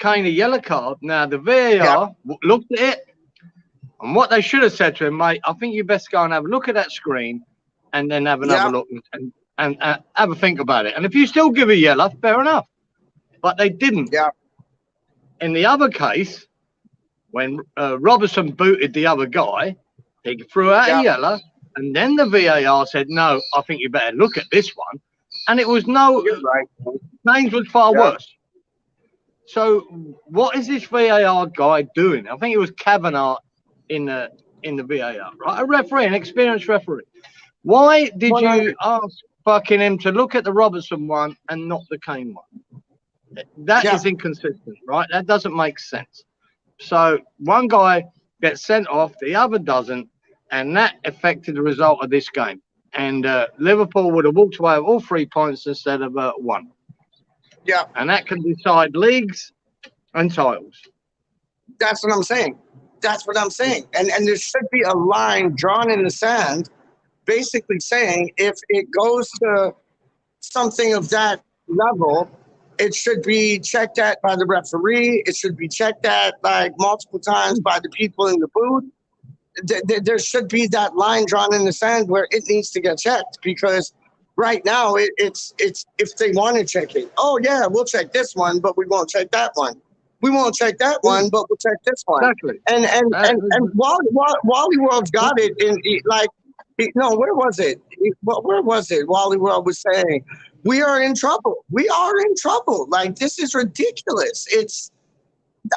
Kane a yellow card. Now, the VAR looked at it. And what they should have said to him, mate, I think you best go and have a look at that screen and then have another look and have a think about it. And if you still give a yellow, fair enough. But they didn't. Yeah. In the other case, when Robertson booted the other guy, he threw out a yellow, and then the VAR said, no, I think you better look at this one. And it was Keynes was far worse. So what is this VAR guy doing? I think it was Kavanagh in the VAR, right? A referee, an experienced referee. Why did you ask fucking him to look at the Robertson one and not the Kane one? That is inconsistent, right? That doesn't make sense. So one guy gets sent off, the other doesn't, and that affected the result of this game. And Liverpool would have walked away with all 3 points instead of 1. Yeah. And that can decide leagues and titles. That's what I'm saying. That's what I'm saying. And there should be a line drawn in the sand basically saying if it goes to something of that level, it should be checked at by the referee. It should be checked at like multiple times by the people in the booth. There should be that line drawn in the sand where it needs to get checked, because right now it's if they want to check it. Oh yeah, we'll check this one, but we won't check that one. We won't check that one, but we'll check this one. Exactly. And Wally World's got it in like no, where was it? Where was it? Wally World was saying, we are in trouble. We are in trouble. Like, this is ridiculous.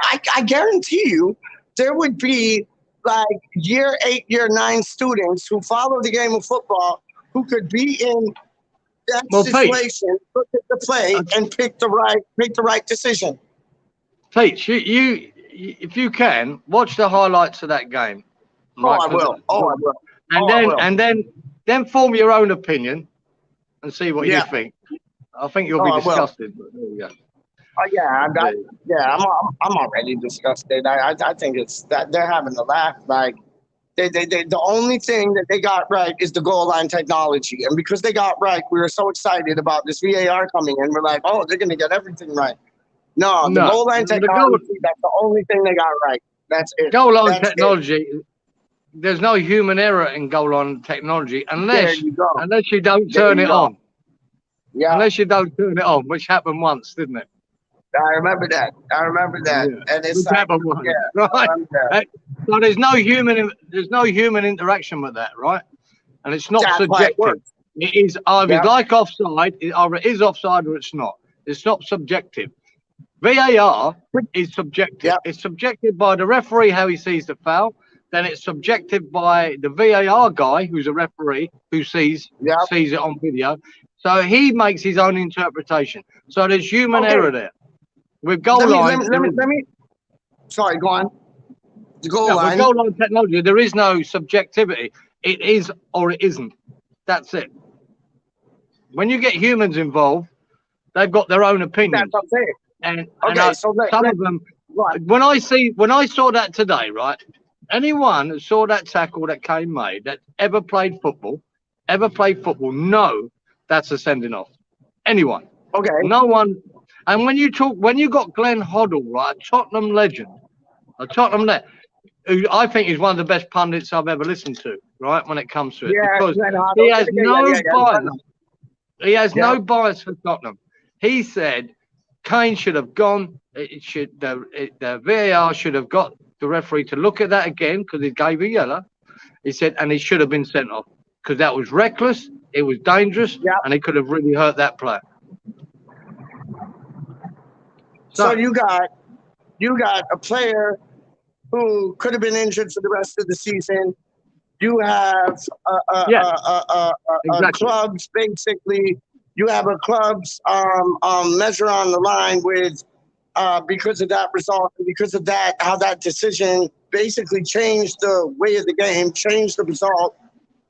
I guarantee you there would be like year 8, year 9 students who follow the game of football who could be in that situation, look at the play and pick the right decision. Pete, you if you can, watch the highlights of that game. Right? I will. I will. And then form your own opinion and see what you think. I think you'll be disgusted. But there you go. I'm already disgusted. I think it's that they're having a laugh. Like they the only thing that they got right is the goal line technology, and because they got right, we were so excited about this VAR coming in. We're like, oh, they're gonna get everything right. No, the goal line technology. That's the only thing they got right. That's it. Goal line technology. There's no human error in goal line technology unless you don't turn it on. Yeah. Unless you don't turn it on, which happened once, didn't it? I remember that. Yeah. And it's happened once, right? So there's no human interaction with that, right? And it's not subjective. It is either like offside, either it is offside or it's not. It's not subjective. VAR is subjective. Yep. It's subjective by the referee how he sees the foul. Then it's subjective by the VAR guy, who's a referee, who sees it on video. So he makes his own interpretation. So there's human error there. With goal line, let me. Sorry, go on. The goal line. With goal line technology, there is no subjectivity. It is or it isn't. That's it. When you get humans involved, they've got their own opinions. That's what I'm saying. And some of them. Right. When I saw that today, right? Anyone who saw that tackle that Kane made that ever played football, know that's a sending off. Anyone. Okay. No one. And when you got Glenn Hoddle, right, a Tottenham legend, who I think is one of the best pundits I've ever listened to, right, when it comes to it. Because he has no bias. He has no bias for Tottenham. He said Kane should have gone. The VAR should have got the referee to look at that again because he gave a yellow. He said, and he should have been sent off because that was reckless, it was dangerous, and he could have really hurt that player. So you got a player who could have been injured for the rest of the season. You have clubs basically. You have a club's measure on the line with. Because of that result, and because of that, how that decision basically changed the way of the game, changed the result.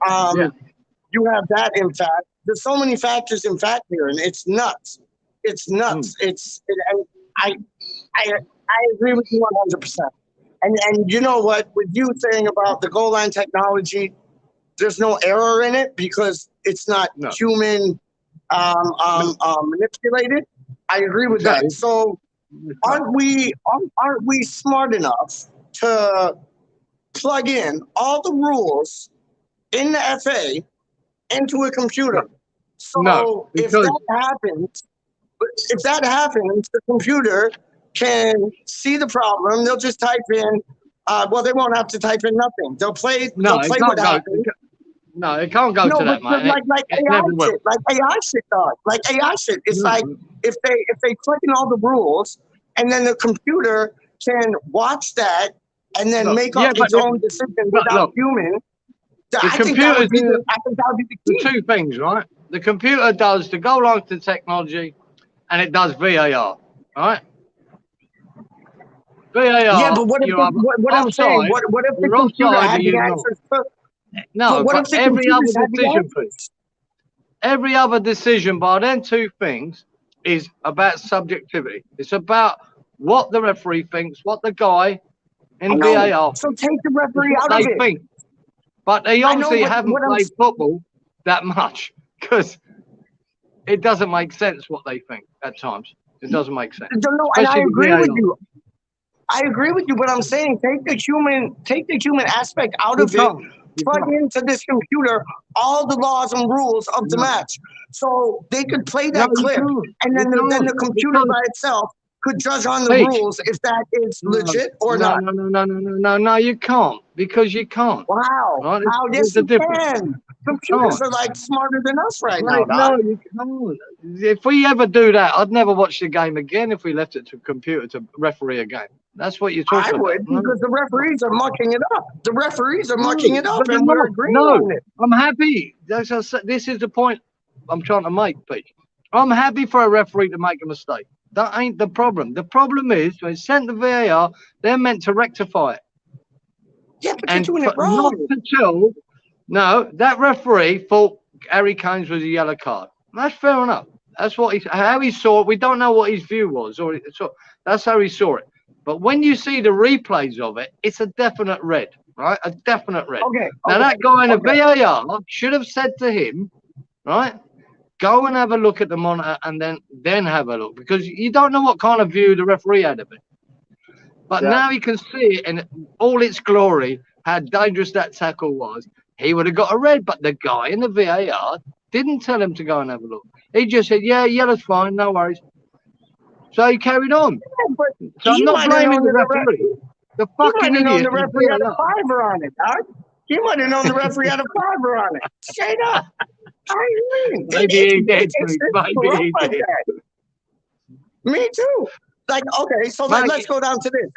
You have that impact. There's so many factors in fact here, and it's nuts. It's nuts. I agree with you 100%. And you know what? With you saying about the goal line technology, there's no error in it because it's not human manipulated. I agree with that. So. Aren't we smart enough to plug in all the rules in the FA into a computer. So No, if because that happens, the computer can see the problem. They'll just type in. Well, they won't have to type in nothing. They'll play. no, They'll it play can't what go. happened. No, it can't go No, to that, but mate. like It AI never will. shit, like AI shit does. Like AI shit. It's No. like if they click in all the rules, and then the computer can watch that and then Look, make yeah, up but its own decision without look, human. the I think that computer would be do the the key. two things, right? The computer does the goal line to technology, and it does VAR, right? VAR, Yeah, but what if you're what I'm saying? offside. What if the You're computer offside, had or the you're not. answers? No, What but if the every other computers had the decision, answers? every other decision by them two things is about subjectivity. It's about what the referee thinks, what the guy in VAR So thinks. take the It's referee what out of they it. think. But they I know, obviously but haven't what I'm played football that much because it doesn't make sense what they think at times. It doesn't make sense. no, and I Especially the agree with VAR. you. I agree with you, but I'm saying take the human aspect out You of it. can't. You Plug can't. into this computer all the laws and rules of the No. match, so they could play No, that you clip, can't. and then You then the can't. computer Because, by itself could judge on the Pete, rules if that is legit or no, not. no, you can't. Because you can't. Wow. Right? How? There's Yes, a you difference. can. You Computers can't. are like smarter than us right now, Right? dog. No, you can't. If we ever do that, I'd never watch the game again if we left it to a computer to referee a game. That's what you're I talking would, about. No. because the referees are mucking it up. The referees are No, mucking it up, but they're and we're not. agreeing No, on it. I'm happy. This is the point I'm trying to make, Pete. I'm happy for a referee to make a mistake. That ain't the problem. The problem is when it's sent to VAR, they're meant to rectify it. Yeah, but And you're doing it not wrong. to tell, no, that referee thought Harry Kane's was a yellow card. That's fair enough. That's what how he saw it. We don't know what his view was, or so that's how he saw it. But when you see the replays of it, it's a definite red, right? A definite red. Okay. Now that guy in the VAR should have said to him, right, go and have a look at the monitor and then have a look, because you don't know what kind of view the referee had of it. But now he can see it in all its glory, how dangerous that tackle was. He would have got a red, but the guy in the VAR didn't tell him to go and have a look. He just said, yeah, yellow's fine, no worries. So he carried on. Yeah, but So I'm not blaming the referee. referee. The He fucking might have known idiot. the referee had a fiver on it, dog. He might have known the referee had a fiver on it. Straight up. I mean, Maybe he did. it's Maybe he like did. that. Me too. Like, okay, so let's go down to this.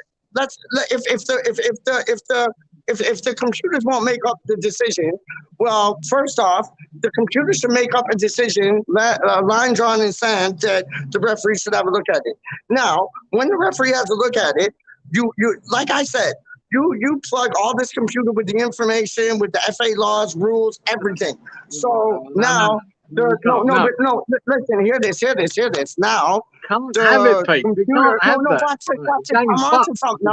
If the computers won't make up the decision, well, first off, the computer should make up a decision, line drawn in sand, that the referee should have a look at it. Now, when the referee has a look at it, you like I said, you plug all this computer with the information, with the FA laws, rules, everything. So now, listen, hear this. Now, Can't have it, Pete. You can't have that. watch it. I'm onto something.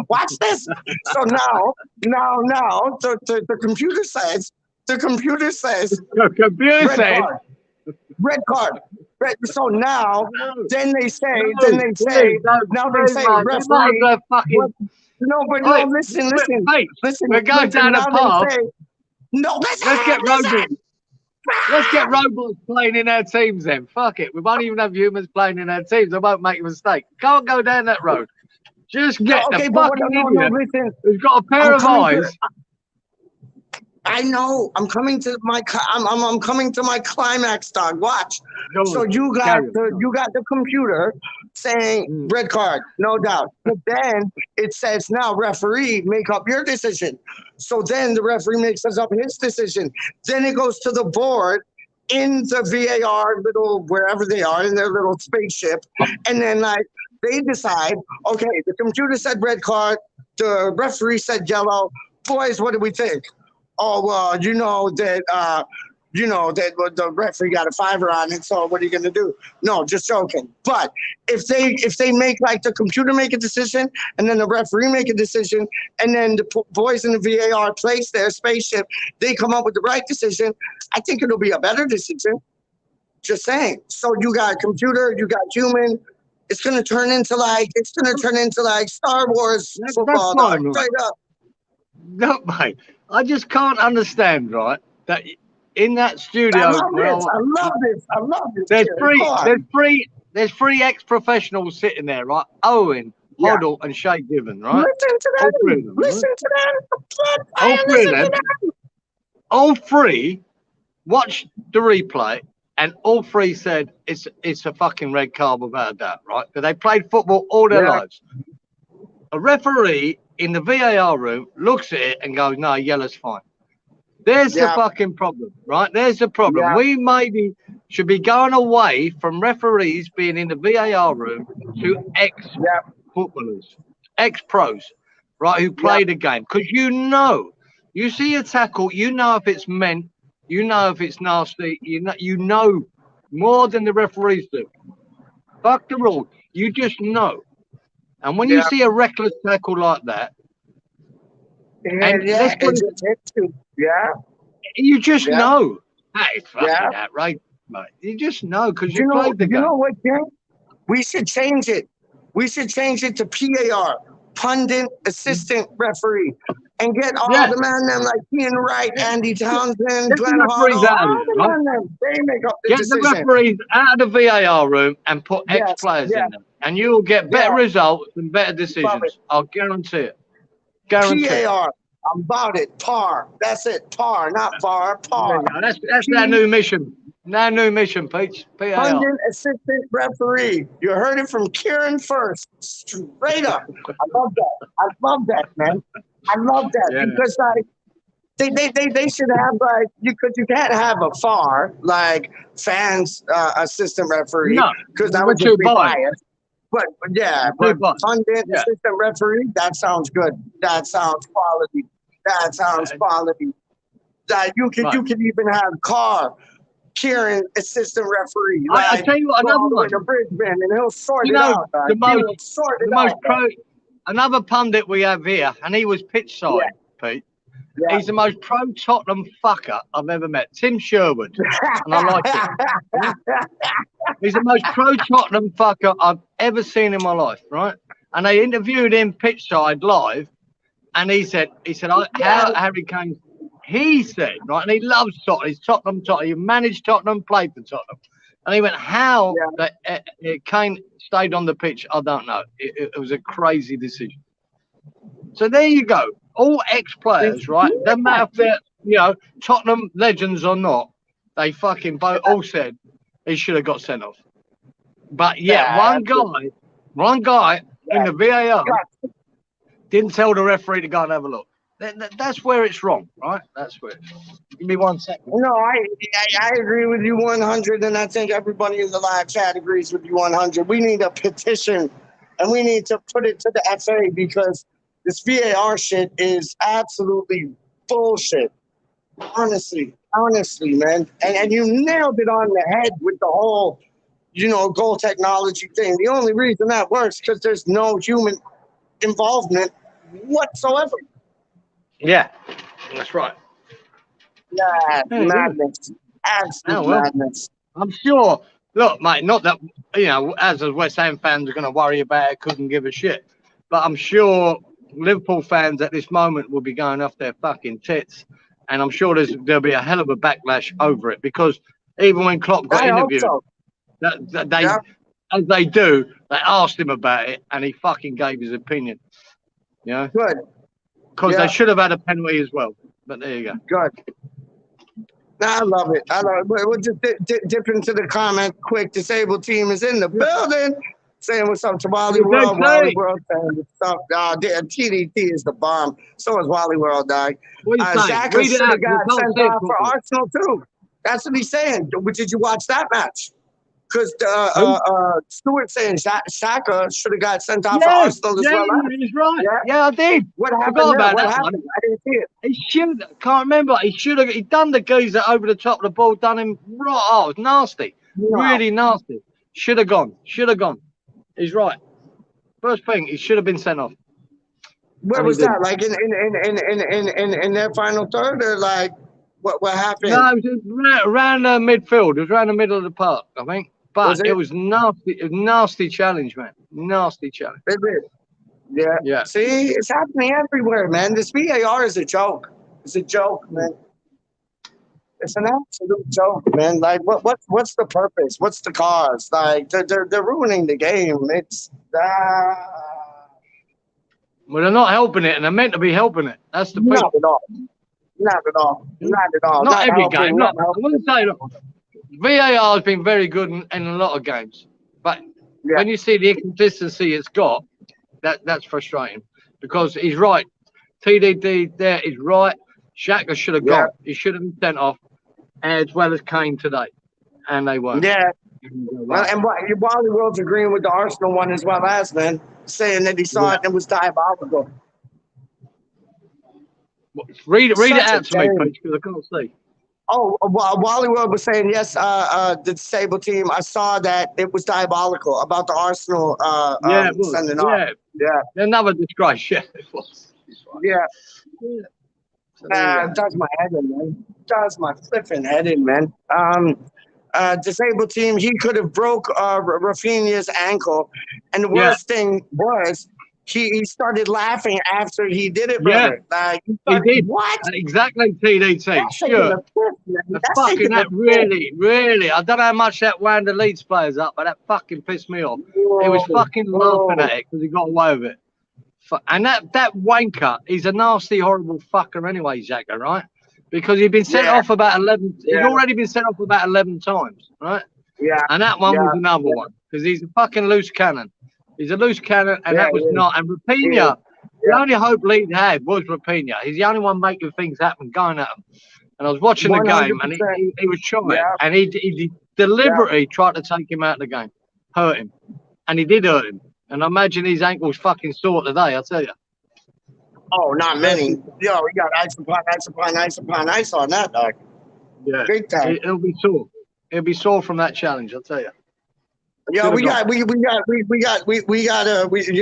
Watch this. So now, the computer says, red card. So now, then they say, referee. Listen. We're going down a path. Let's get robots playing in our teams then. Fuck it. We won't even have humans playing in our teams. I won't make a mistake. Can't go down that road. Just get the fucking idiot who's got a pair of eyes. I know. I'm coming to my climax, dog. Watch. So you got the computer saying red card, no doubt. But then it says now, referee, make up your decision. So then the referee makes up his decision. Then it goes to the board in the VAR little wherever they are in their little spaceship, and then they decide. Okay, the computer said red card. The referee said yellow. Boys, what do we think? Oh, well, you know that the referee got a fiver on it. So what are you going to do? No, just joking. But if they make the computer make a decision and then the referee make a decision and then the boys in the VAR place their spaceship, they come up with the right decision. I think it'll be a better decision. Just saying. So you got computer, you got human. It's gonna turn into like Star Wars football, That's fine, dog. Straight up. No, mate. I just can't understand, right? That in that studio, I love this. There's three ex-professionals sitting there, right? Owen, Hoddle, and Shay Given, right? Listen to them. Listen to them. All three watched the replay, and all three said it's a fucking red card without a doubt, right? Because they played football all their lives. A referee in the VAR room looks at it and goes, "No, yellow's fine." There's the fucking problem, right? There's the problem. Yeah. We maybe should be going away from referees being in the VAR room to ex-footballers, ex-pros, right, who play the game. Because you see a tackle, you know if it's meant, you know if it's nasty, you know more than the referees do. Fuck the rule. You just know. And when you see a reckless tackle like that, you just know that is fucking outrageous, mate. You just know because you played the game. You know what, Ken? We should change it. We should change it to PAR, pundit assistant referee, and get all the man them like Ian Wright, Andy Townsend, Glenn Hoddle, all the man them. They make up the decision. Get the referees out of the VAR room and put ex-players in them, and you will get better results and better decisions. I'll guarantee it. PAR. I'm about it. PAR. That's it. PAR, not VAR. PAR. That's our new mission. Our new mission, Peach. PAR. Pundit assistant referee. You heard it from Kieran first. Straight up. I love that, man. I love that because like they should have like because you can't have a FAR like fans assistant referee because that would just be biased. But pundit assistant referee, that sounds good. That sounds quality. That you can even have Kieran assistant referee. I tell you what, another one. To Brisbane, and he'll sort it out. Another pundit we have here, and he was pitch side, Pete. Yeah. He's the most pro-Tottenham fucker I've ever met. Tim Sherwood. And I like it. He's the most pro-Tottenham fucker I've ever seen in my life, right? And they interviewed him pitch side live, and he said, how Harry Kane, he said, right, and he loves Tottenham. He's Tottenham. He managed Tottenham, played for Tottenham. And he went, how Kane stayed on the pitch, I don't know. It was a crazy decision. So there you go. All ex-players, right? Doesn't matter if they're, Tottenham legends or not, they fucking both all said he should have got sent off. But one guy in the VAR didn't tell the referee to go and have a look. That's where it's wrong, right? That's where. Give me 1 second. No, I agree with you 100, and I think everybody in the live chat agrees with you 100. We need a petition, and we need to put it to the FA because this VAR shit is absolutely bullshit. Honestly, man. And you nailed it on the head with the whole, goal technology thing. The only reason that works is because there's no human involvement whatsoever. Yeah, that's right. Yeah, madness. Absolute madness. I'm sure. Look, mate, not that, as a West Ham fans are going to worry about it, couldn't give a shit. But I'm sure Liverpool fans at this moment will be going off their fucking tits, and I'm sure there'll be a hell of a backlash over it because even when Klopp got interviewed, as they do, they asked him about it, and he fucking gave his opinion. Good. Because they should have had a penalty as well, but there you go. Good. I love it. We'll just dip into the comment quick. Disabled team is in the building. Saying what's up to Wally World. Wally World saying what's up. TDT is the bomb. So is Wally World, dog. Xhaka should have got sent off for Arsenal, too. That's what he's saying. Did you watch that match? Because Stuart saying Xhaka should have got sent off for Arsenal as well. He's right. Yeah, I did. What happened? What happened? I didn't see it. He should. Can't remember. He should have. He done the geezer over the top of the ball. Done him right. Oh, it was nasty. Really nasty. Should have gone. He's right. First thing, he should have been sent off. Where was that? Like in their final third, or like what happened? No, it was around midfield. It was around the middle of the park, I think. But it was nasty. It was nasty challenge, man. Nasty challenge. Is it? Yeah. Yeah. See, it's happening everywhere, man. This VAR is a joke. It's a joke, man. It's an absolute joke, man. Like, what's the purpose? What's the cause? Like, they're ruining the game. It's Well, they're not helping it, and they're meant to be helping it. That's the not point. at all. Not at all. Not at all. Not every helping, game. not Look, I wouldn't say that. VAR has been very good in a lot of games, but when you see the inconsistency it's got, that's frustrating. Because he's right. TDD there is right. Xhaka should have gone. He should have been sent off, as well as Kane today, and they weren't. Yeah. Well, and Wally World's agreeing with the Arsenal one as well as, man, saying that he saw it and it was diabolical. Read it out to me, Pete, because I can't see. Oh, Wally World was saying, yes, the disabled team, I saw that it was diabolical about the Arsenal sending off. Yeah. Another disgrace, yeah. It was. Yeah. It does my head in, man. It does my flipping head in, man. Disabled team, he could have broke Rafinha's ankle. And the worst thing was, he started laughing after he did it, brother. Like, he did. What? Exactly, TDT. Sure. That really, I don't know how much that wound the Leeds players up, but that fucking pissed me off. He was fucking laughing at it because he got away with it. And that wanker, he's a nasty, horrible fucker anyway, Xhaka, right? Because he'd been sent off about 11. He'd already been sent off about 11 times, right? Yeah. And that one was another one because he's a fucking loose cannon. He's a loose cannon, and that was not. And Rafinha, the only hope Leeds had was Rafinha. He's the only one making things happen, going at him. And I was watching the game, and he was trying, and he deliberately tried to take him out of the game, hurt him, and he did hurt him. And I imagine his ankle's fucking sore today, I'll tell you. Oh, not many. Yo, we got ice upon ice on that, dog. Yeah. Big time. It'll be sore. It'll be sore from that challenge, I'll tell you. Yeah, we got you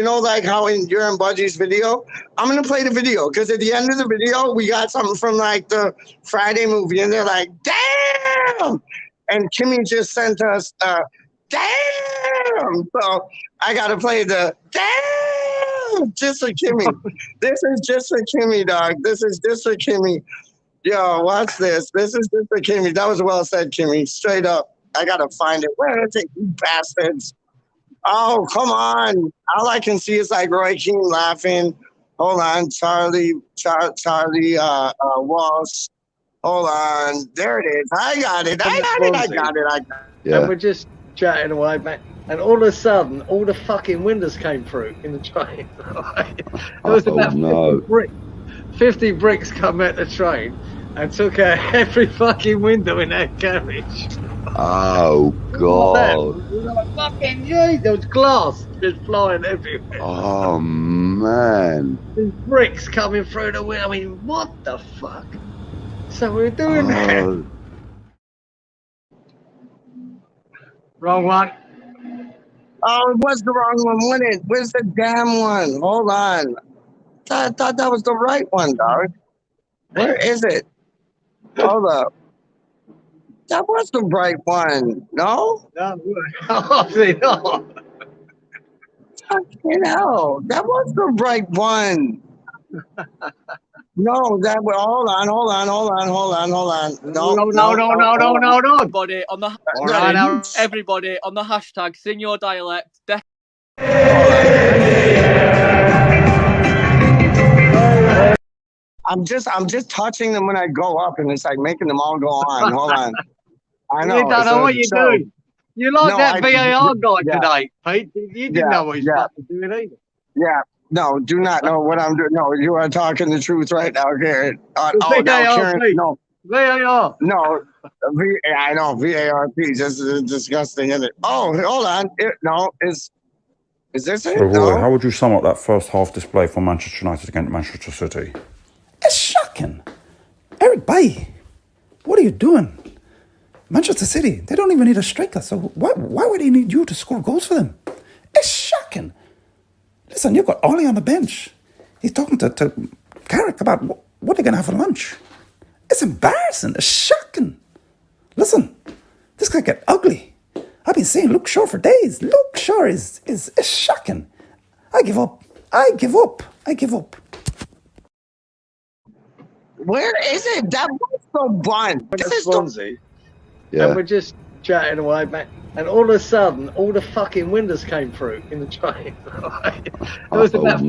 know, like how you're in Budgie's video? I'm gonna play the video because at the end of the video we got something from like the Friday movie and they're like, damn, and Kimmy just sent us damn. So I gotta play the damn just for Kimmy. This is just for Kimmy, dog. This is just for Kimmy. Yo, watch this. This is just for Kimmy. That was well said, Kimmy. Straight up. I gotta find it. Where is it, you bastards? Oh, come on. All I can see is like Roy Keane laughing. Hold on, Charlie Walsh. Hold on. There it is. I got it. Yeah. And we're just chatting away, man. And all of a sudden, all the fucking windows came through in the train. There was about 50 bricks come at the train and took out every fucking window in that carriage. Oh, God. Fucking jeez, there was glass just flying everywhere. Oh, man. These bricks coming through the window. I mean, what the fuck? So we're doing that. Wrong one. Oh, it was the wrong one. Where's the damn one? Hold on. I thought that was the right one, dog. Where is it? Hold up. That was the right one. No? Obviously not. Fucking hell. That was the right one. No, that was. Hold on. No. Everybody on the everybody on the hashtag sing your dialect. I'm just touching them when I go up, and it's like making them all go on. Hold on. I know. You don't know what you're doing. You like that VAR guy today, Pete. You didn't know what he's fucking doing either. Yeah. No, do not know what I'm doing. No, you are talking the truth right now, Garrett. Karen, no. VAR. No. I know. VARP. Just disgusting, isn't it? Oh, hold on. Is this it? So, how would you sum up that first half display for Manchester United against Manchester City? It's shocking. Eric Bailly, what are you doing? Manchester City, they don't even need a striker, so why would they need you to score goals for them? It's shocking. Listen, you've got Ollie on the bench. He's talking to Carrick about what they're going to have for lunch. It's embarrassing. It's shocking. Listen, this could get ugly. I've been saying Luke Shaw for days. Luke Shaw is shocking. I give up. I give up. I give up. Where is it? That was so blunt. This is Swansea. Yeah. And we're just chatting away, mate. And all of a sudden, all the fucking windows came through in the train. There was about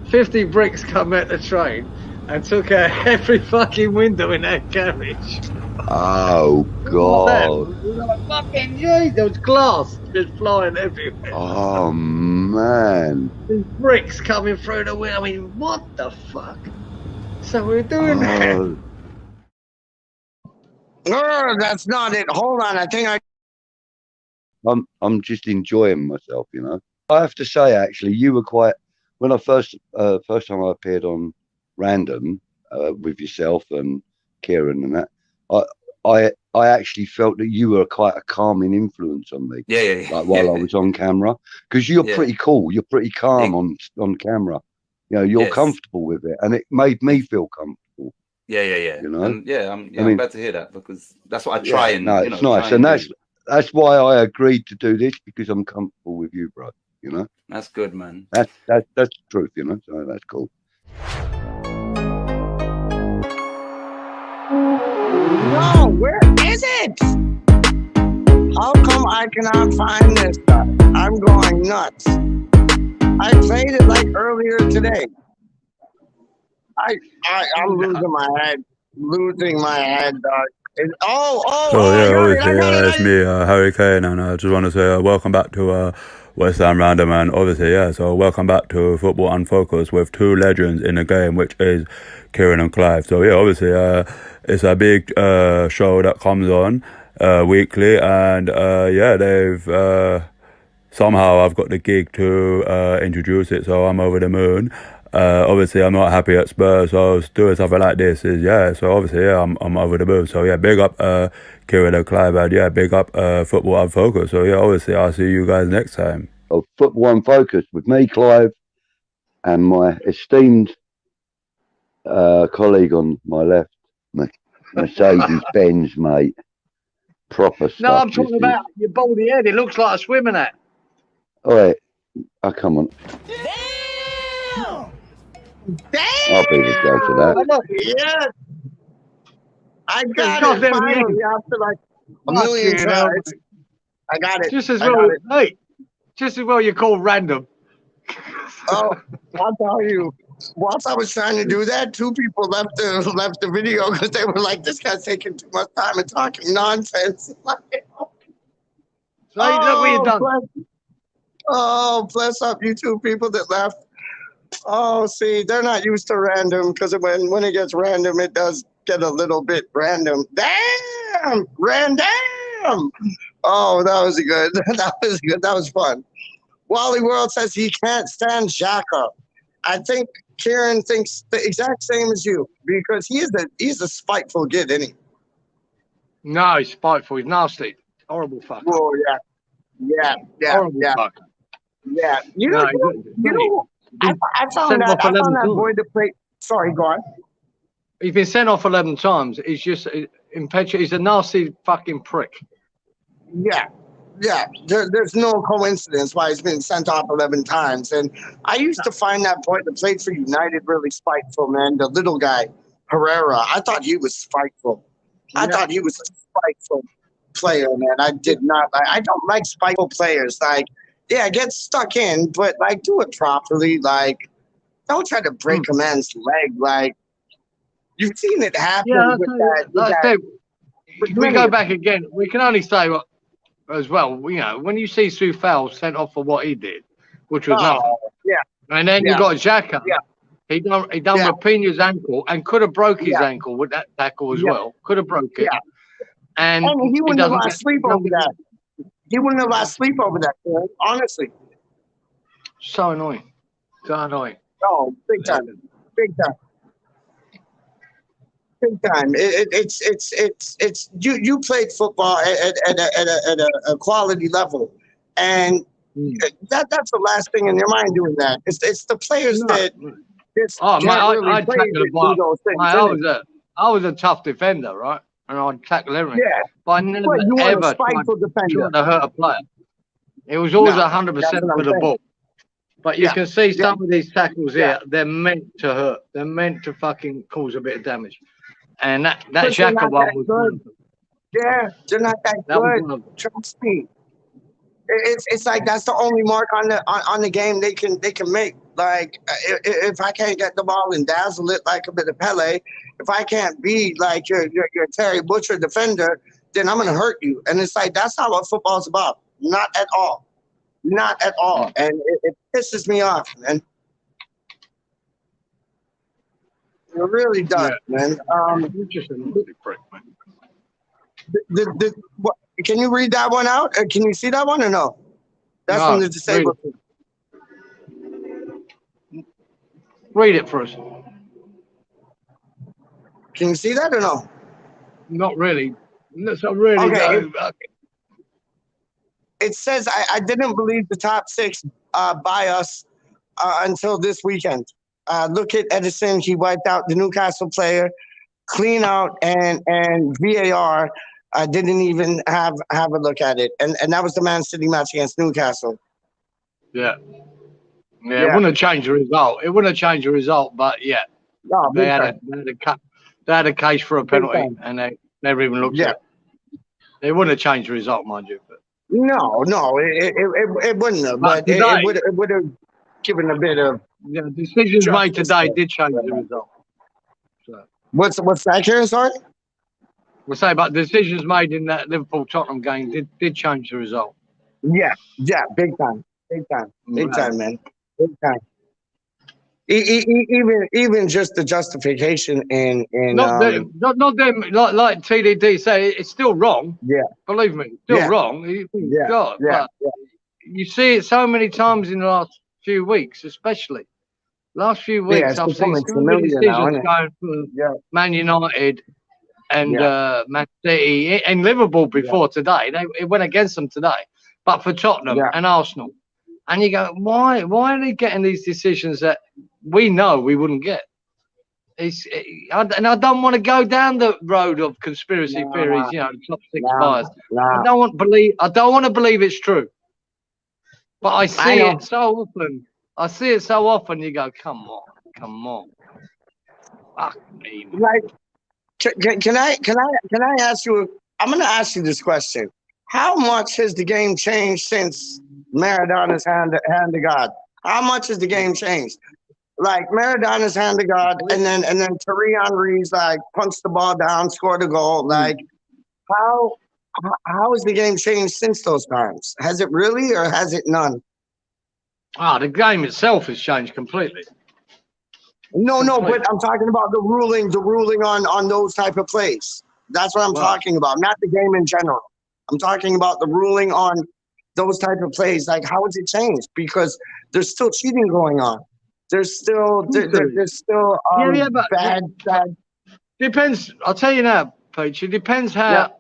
50 bricks come out the train and took out every fucking window in that carriage. Oh, God. Like, fucking jeez, there was glass just flying everywhere. Oh, man. These bricks coming through the window. I mean, what the fuck? So we're doing that. No, that's not it. Hold on. I think I'm just enjoying myself, you know. I have to say, actually, you were quite, when I first time I appeared on Random with yourself and Kieran and that, I actually felt that you were quite a calming influence on me. Yeah. Like while I was on camera, because you're pretty cool. You're pretty calm on camera. You know, you're comfortable with it, and it made me feel comfortable. Yeah. You know, I'm glad to hear that, because that's what I try and. No, it's nice, and that's why I agreed to do this, because I'm comfortable with you, bro. You know, that's good, man. That's the truth, you know. So that's cool. No, where is it? How come I cannot find this stuff? I'm going nuts. I played it like earlier today. I'm losing my head. Losing my head, dog. Obviously, it's me, Harry Kane, and I just want to say welcome back to WeStHaMRaNdoM, and obviously, so welcome back to Football Unfocused with two legends in the game, which is Kieran and Clive. So obviously, it's a big show that comes on weekly, and they've somehow I've got the gig to introduce it, so I'm over the moon. Obviously, I'm not happy at Spurs, so doing something like this so obviously, I'm over the moon. So big up Kieran and Clive, and big up Football Unfocused. So obviously, I'll see you guys next time. Of Football Unfocused with me, Clive, and my esteemed colleague on my left, Mercedes-Benz, mate. Proper stuff. No, I'm talking about your baldy head. It looks like a swimming hat. All right. Oh, come on. Damn! I'll be the judge of that. Yes! I got it finally after like a million tries. I got it. Just as well, hey, just as well you call random. Oh, I'll tell you. Whilst I was trying to do that, two people left the video because they were like, "This guy's taking too much time and talking nonsense." Bless up you two people that left. Oh, see, they're not used to random, because when it gets random, it does get a little bit random. Damn, random. Oh, that was good. That was good. That was fun. Wally World says he can't stand Xhaka. I think Kieran thinks the exact same as you, because he's a spiteful kid, isn't he? No, he's spiteful. He's nasty. Horrible fucker. Oh, yeah. Horrible fucker. Yeah. You know, I found that boy to play. Sorry, go on. He's been sent off 11 times. He's just impetuous. He's a nasty fucking prick. Yeah. There's no coincidence why he's been sent off 11 times. And I used to find that boy that played for United really spiteful, man. The little guy, Herrera. I thought he was spiteful. I thought he was a spiteful player, man. I don't like spiteful players. Like, yeah, get stuck in, but like do it properly. Like, don't try to break a man's leg. Like, you've seen it happen with that. We go back again. We can only say as well. You know, when you see Soufal sent off for what he did, which was nothing. Yeah. And then you got Xhaka. Yeah. He done Rapinoe's ankle and could have broke his ankle with that tackle as well. Could have broke it. And he wouldn't have lost sleep over that. He wouldn't have lost sleep over that, man. Honestly. So annoying. So annoying. Oh, big time. Big time. Big time. It's you played football at a quality level, and that's the last thing in your mind doing that. It's the players that. I was a tough defender, right? and I'd tackle everything. Yeah. But I never Well, you want a ever spiteful defender. tried to hurt a player. It was always No, 100% that's what I'm for the saying. ball. But you Yeah. can see some of these tackles Yeah. here, they're meant to hurt. They're meant to fucking cause a bit of damage. And that But they're Xhaka not one that was good. one of them. Yeah, they're not that That was good. one of them. Trust me. It's like that's the only mark on the game they can make. Like if I can't get the ball and dazzle it like a bit of Pele, if I can't be like your Terry Butcher defender, then I'm gonna hurt you. And it's like that's not what football's about. Not at all. Not at all. And it pisses me off, man. It really does, man. You're just a naughty prick, man. What, can you read that one out? Can you see that one or no? That's No, from the disabled. Read it for us. Can you see that or no? Not really. That's not really. Okay. No. It says, I didn't believe the top six by us until this weekend. Look at Edison. He wiped out the Newcastle player. Clean out and VAR. I didn't even have a look at it. And that was the Man City match against Newcastle. Yeah. Yeah, it wouldn't have changed the result. It wouldn't have changed the result, but yeah. No, they had a case for a penalty and they never even looked at it. It wouldn't have changed the result, mind you. But. No, it wouldn't have. But it would have given a bit of decisions made today did change the result. So. What's that, Kieran? Sorry? We'll say, but decisions made in that Liverpool-Tottenham game did change the result. Yeah, big time, big time, man, big time. Even just the justification in not them, like TDD say, it's still wrong. Yeah, believe me, still wrong. But you see it so many times in the last few weeks, especially last few weeks. I've seen so many decisions going for Man United and Man City and Liverpool before today. It went against them today, but for Tottenham and Arsenal, and you go, why are they getting these decisions that we know we wouldn't get? And I don't want to go down the road of conspiracy theories, the top six bias. I don't want to believe it's true, but I see it so often. I see it so often. You go, come on, fuck me. Like, can I ask you? I'm going to ask you this question: how much has the game changed since Maradona's hand to God? How much has the game changed? Like Maradona's hand to God, and then Thierry Henry's like punched the ball down, scored a goal. Like, how has the game changed since those times? Has it really, or has it none? The game itself has changed completely. No, but I'm talking about the ruling on those type of plays. That's what I'm talking about, not the game in general. I'm talking about the ruling on those type of plays. Like, how has it changed? Because there's still cheating going on. There's still bad. Depends. I'll tell you now, Peach. It depends how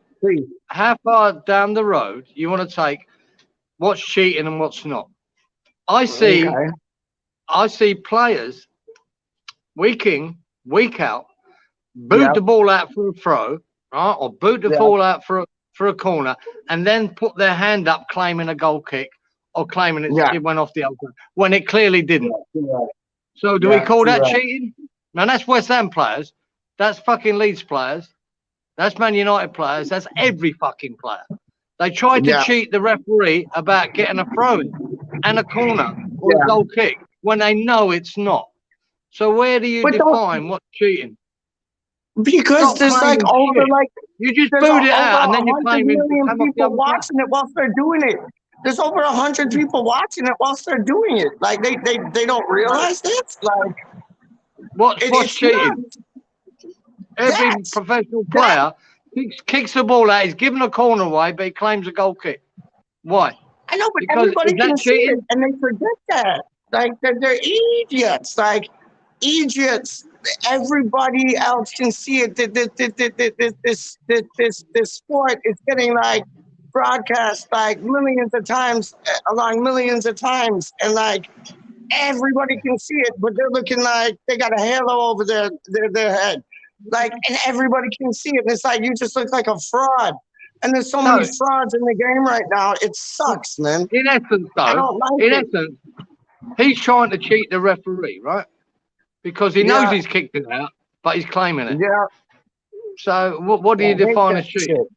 far down the road you want to take what's cheating and what's not. I see players week in, week out, boot the ball out for a throw, right, or boot the ball out for a corner, and then put their hand up claiming a goal kick or claiming it went off the outside when it clearly didn't. So do we call that cheating? Now that's West Ham players, that's fucking Leeds players, that's Man United players, that's every fucking player. They tried to cheat the referee about getting a throw and a corner or a goal kick when they know it's not. So where do you define what's cheating? Because there's like over like you just boot it out and then you claim million people watching it whilst they're doing it. There's over 100 people watching it whilst they're doing it. Like they don't realize this. Like what's cheating? Every professional player kicks the ball out. He's given a corner away, but he claims a goal kick. Why? I know, but everybody can see it, and they forget that. Like they're idiots. Like idiots. Everybody else can see it. This sport is getting like broadcast like millions of times, along millions of times, and like everybody can see it, but they're looking like they got a halo over their head. Like, and everybody can see it. And it's like you just look like a fraud. And there's so many frauds in the game right now. It sucks, man. In essence, though, I don't like it. essence, he's trying to cheat the referee, right? Because he knows he's kicked it out, but he's claiming it. Yeah. So what do you define as cheating?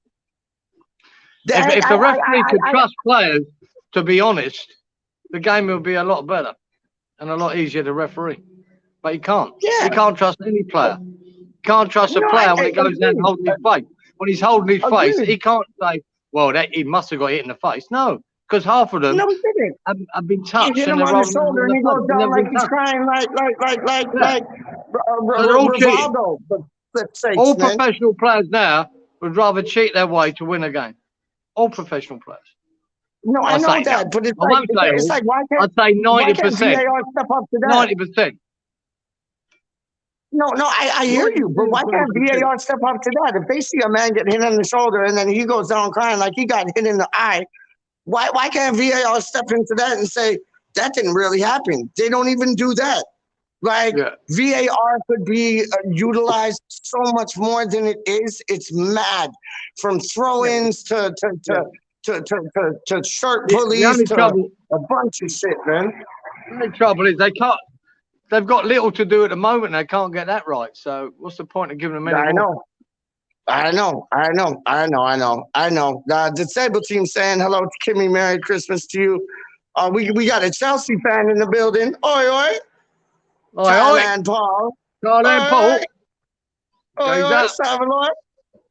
If the referee could trust players to be honest, the game will be a lot better and a lot easier to referee. But he can't. Yeah. He can't trust any player. He can't trust a player when he goes down holding his face. When he's holding his face, he can't say, well, he must have got hit in the face. No, because half of them have been touched. He hit him on the shoulder and he goes down like he's crying, like Rivaldo. All professional players now would rather cheat their way to win a game. All professional players. No, I know that, but it's like why can't I'd say 90%. VAR step up to that? 90%. No, I hear you, but why can't VAR step up to that? If they see a man get hit on the shoulder and then he goes down crying like he got hit in the eye, why can't VAR step into that and say that didn't really happen? They don't even do that. Like VAR could be utilized so much more than it is. It's mad, from throw-ins to shirt bullies to a bunch of shit, man. The only trouble is they've got little to do at the moment and they can't get that right. So what's the point of giving them any more? I know. The disabled team saying hello to Kimmy. Merry Christmas to you. We got a Chelsea fan in the building. Oi, oi. Thailand Paul. Thailand Paul. Oi, Salvador.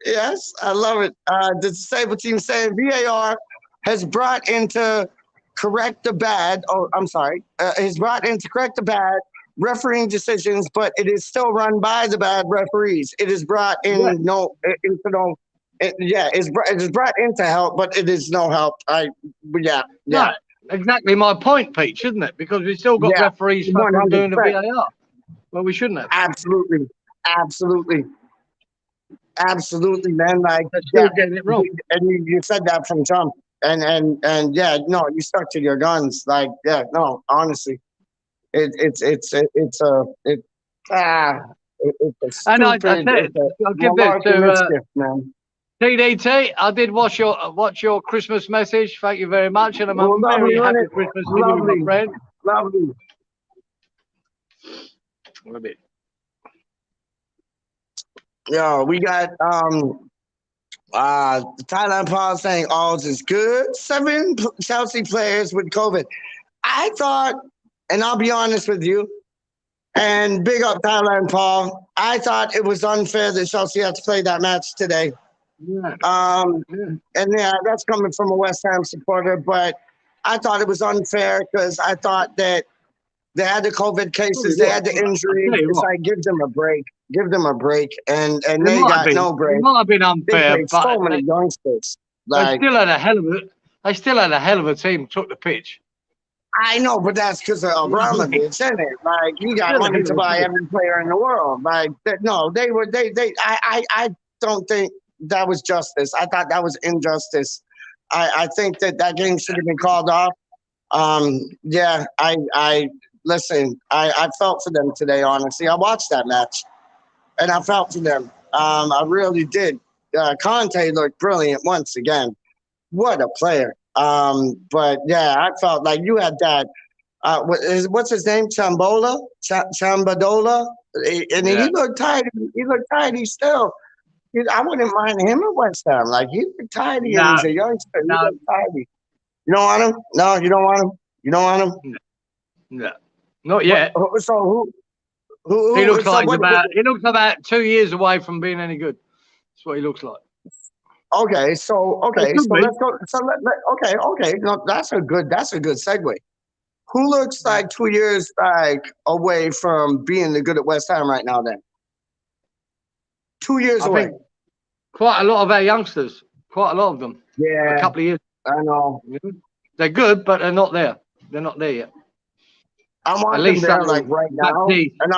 Yes, I love it. The disabled team saying VAR has brought into correct the bad. Oh, I'm sorry. Has brought into correct the bad refereeing decisions, but it is still run by the bad referees. It is brought in it is brought into help, but it is no help. No, exactly my point, Pete, shouldn't it? Because we still got referees fucking doing the VAR. Well, we shouldn't have. Absolutely, man. Like getting it wrong. And you said that from jump. And you stuck to your guns. Like, honestly. It's a stupid, I'll give this to man. TDT. I did watch your Christmas message. Thank you very much, and I'm a very happy Christmas with you, my friend. Lovely. A bit. Yeah, we got Thailand Paul saying all is good. 7 Chelsea players with COVID. I thought. And I'll be honest with you, and big up Thailand Paul. I thought it was unfair that Chelsea had to play that match today. And that's coming from a West Ham supporter, but I thought it was unfair because I thought that they had the COVID cases, they had the injury. It's like, give them a break. And they got no break. It might have been unfair, but so many youngsters. They still had a hell of a team took the pitch. I know, but that's because of Abramovich, isn't it? Like, he got money to buy every player in the world. Like, I don't think that was justice. I thought that was injustice. I think that game should have been called off. Listen, I felt for them today, honestly. I watched that match, and I felt for them. I really did. Conte looked brilliant once again. What a player. But yeah, I felt like you had that. What's his name? Chambadola, and he looked tidy. He looked tidy still. I wouldn't mind him at West Ham. Like, he's tidy and he's a youngster. He looked tidy. You don't want him? No, you don't want him. You don't want him? No, not yet. So who? He looks like about 2 years away from being any good. That's what he looks like. Okay, so let's go. Okay. No, that's a good segue. Who looks like 2 years away from being the good at West Ham right now? Then 2 years away. Quite a lot of our youngsters. Quite a lot of them. Yeah, a couple of years. I know. They're good, but they're not there. They're not there yet. I want them there right now, and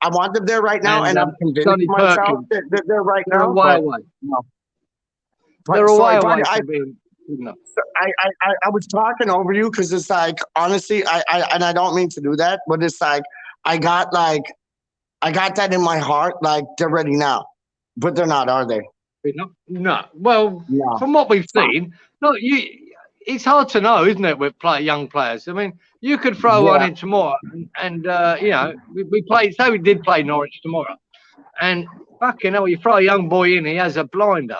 I want them there right now, and I'm convinced myself that they're right now. They're a while away. No. They're a while away. I was talking over you because it's like, honestly, I don't mean to do that, but it's like I got like I got that in my heart. Like they're ready now, but they're not, are they? No. Well, from what we've seen, no. It's hard to know, isn't it, with young players? I mean, you could throw one in tomorrow, and you know, we played. Say we did play Norwich tomorrow, and fucking hell, you throw a young boy in, he has a blinder.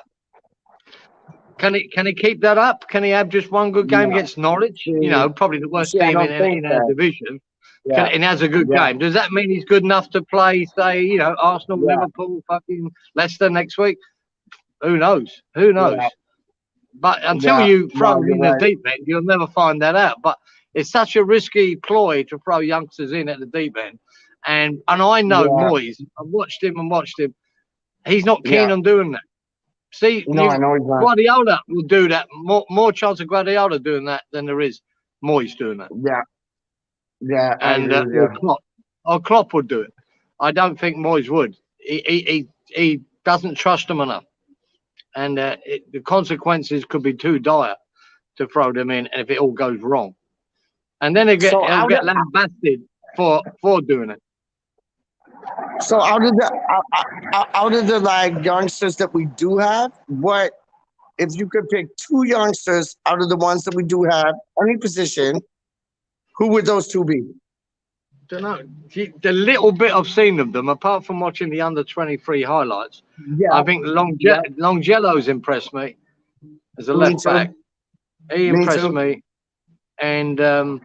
Can he keep that up? Can he have just one good game against Norwich? You know, probably the worst team in our division. And has a good game. Does that mean he's good enough to play, say, you know, Arsenal, Liverpool, fucking Leicester next week? Who knows? Who knows? But until you throw him in the deep end, you'll never find that out. But it's such a risky ploy to throw youngsters in at the deep end. And I know Moyes. I've watched him. He's not keen on doing that. See, I know he's not. Guardiola will do that. More chance of Guardiola doing that than there is Moyes doing that. Yeah, and Klopp would do it. I don't think Moyes would. He doesn't trust them enough, and the consequences could be too dire to throw them in if it all goes wrong. And then he'll get lambasted for doing it. So out of the like youngsters that we do have, what if you could pick 2 youngsters out of the ones that we do have, any position? Who would those 2 be? Don't know. The little bit I've seen of them, apart from watching the under-23 highlights, I think Longello's impressed me as a left back. He impressed me. And fucking